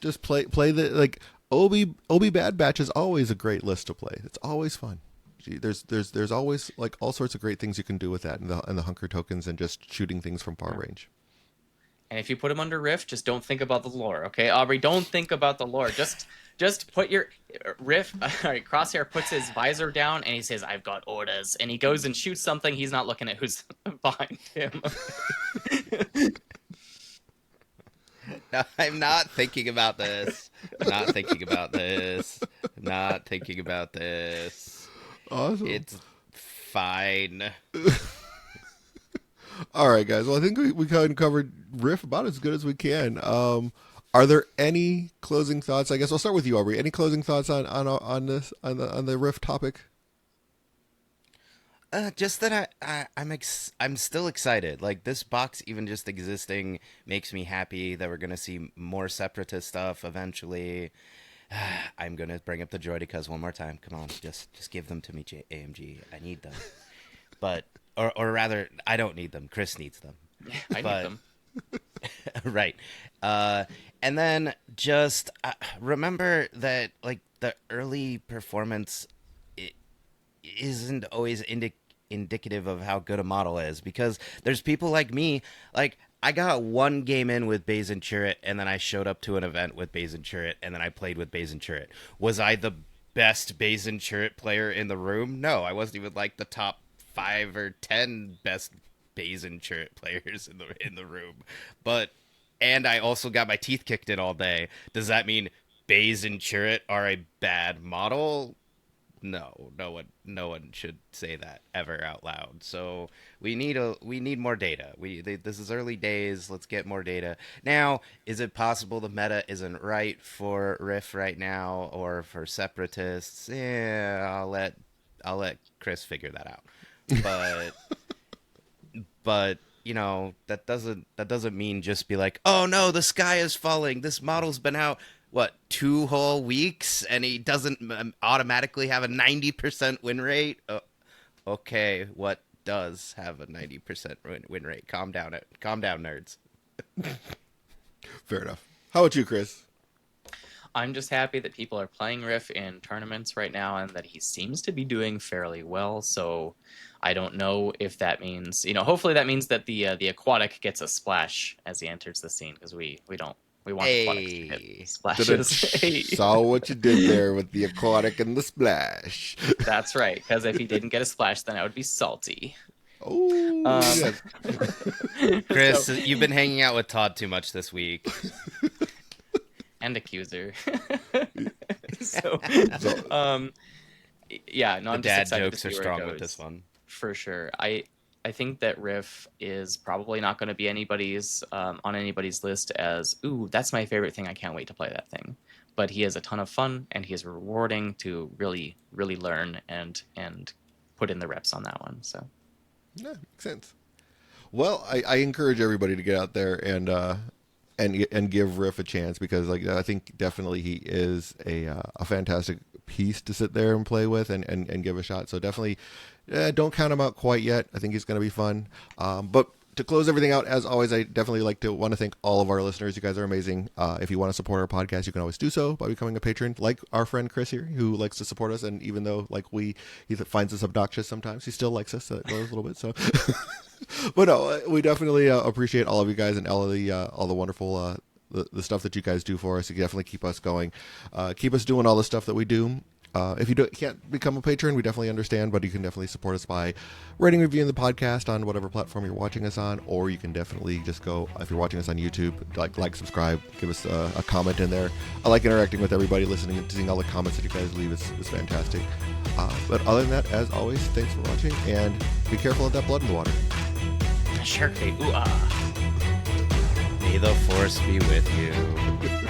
Just play the like Obi Bad Batch is always a great list to play. It's always fun. Gee, there's always like all sorts of great things you can do with that and the hunker tokens and just shooting things from far Yeah. range. And if you put him under Riff, just don't think about the lore, okay, Aubrey? Don't think about the lore. Just put your Riff. All right, Crosshair puts his visor down and he says, "I've got orders," and he goes and shoots something. He's not looking at who's behind him. No, I'm not thinking about this. I'm not thinking about this. I'm not thinking about this. Awesome. It's fine. All right, guys. Well, I think we kind of covered Riff about as good as we can. Are there any closing thoughts? I guess I'll start with you, Aubrey. Any closing thoughts on this on the Riff topic? Just that I'm still excited. Like this box, even just existing, makes me happy that we're gonna see more separatist stuff eventually. I'm gonna bring up the Droidicas one more time. Come on, just give them to me, AMG. I need them. But or rather, I don't need them. Chris needs them. I need But them. right. Uh, and then just remember that like the early performance isn't always indicative of how good a model is because there's people like me. Like I got one game in with Bazin Chirrut, and then I showed up to an event with Bazin Chirrut, and then I played with Bazin Chirrut. Was I the best Bazin Chirrut player in the room? No, I wasn't even like the top 5 or 10 best Bazin Chirrut players in the room. But and I also got my teeth kicked in all day. Does that mean Bazin Chirrut are a bad model? No, no one should say that ever out loud. So we need more data. This is early days. Let's get more data. Now, is it possible the meta isn't right for Riff right now or for separatists? Yeah, I'll let Chris figure that out. But that doesn't mean just be like, oh no, the sky is falling. This model's been out what 2 whole weeks, and he doesn't automatically have a 90% win rate. Okay, what does have a 90% win rate? Calm down, nerds. Fair enough. How about you, Chris? I'm just happy that people are playing Riff in tournaments right now and that he seems to be doing fairly well. So I don't know if that means, hopefully that means that the aquatic gets a splash as he enters the scene because we don't We want aquatics to Hey. hit splashes. Hey. Saw what you did there with the aquatic and the splash. That's right, because if he didn't get a splash, then I would be salty. Oh, yes. Chris, So- you've been hanging out with Todd too much this week. And accuser. so, So- yeah, no, The I'm just dad excited to jokes see are where it strong with goes. this one. For sure. I think that Riff is probably not going to be anybody's on anybody's list as, ooh, that's my favorite thing. I can't wait to play that thing. But he is a ton of fun, and he is rewarding to really, really learn and put in the reps on that one. So Yeah, makes sense. Well, I encourage everybody to get out there and give Riff a chance, because like I think definitely he is a fantastic piece to sit there and play with and give a shot. So definitely don't count him out quite yet. I think he's going to be fun. But to close everything out, as always, I definitely want to thank all of our listeners. You guys are amazing. If you want to support our podcast, you can always do so by becoming a patron, like our friend Chris here, who likes to support us. And even though he finds us obnoxious sometimes, he still likes us a little bit. So, but no, we definitely appreciate all of you guys and all the wonderful the stuff that you guys do for us. You definitely keep us going, keep us doing all the stuff that we do. If you can't become a patron, we definitely understand, but you can definitely support us by rating and reviewing the podcast on whatever platform you're watching us on, or you can definitely just go, if you're watching us on YouTube, like, subscribe, give us a comment in there. I like interacting with everybody, listening and seeing all the comments that you guys leave. It's fantastic. But other than that, as always, thanks for watching, and be careful of that blood in the water. shark bait. Ooh ah. May the force be with you.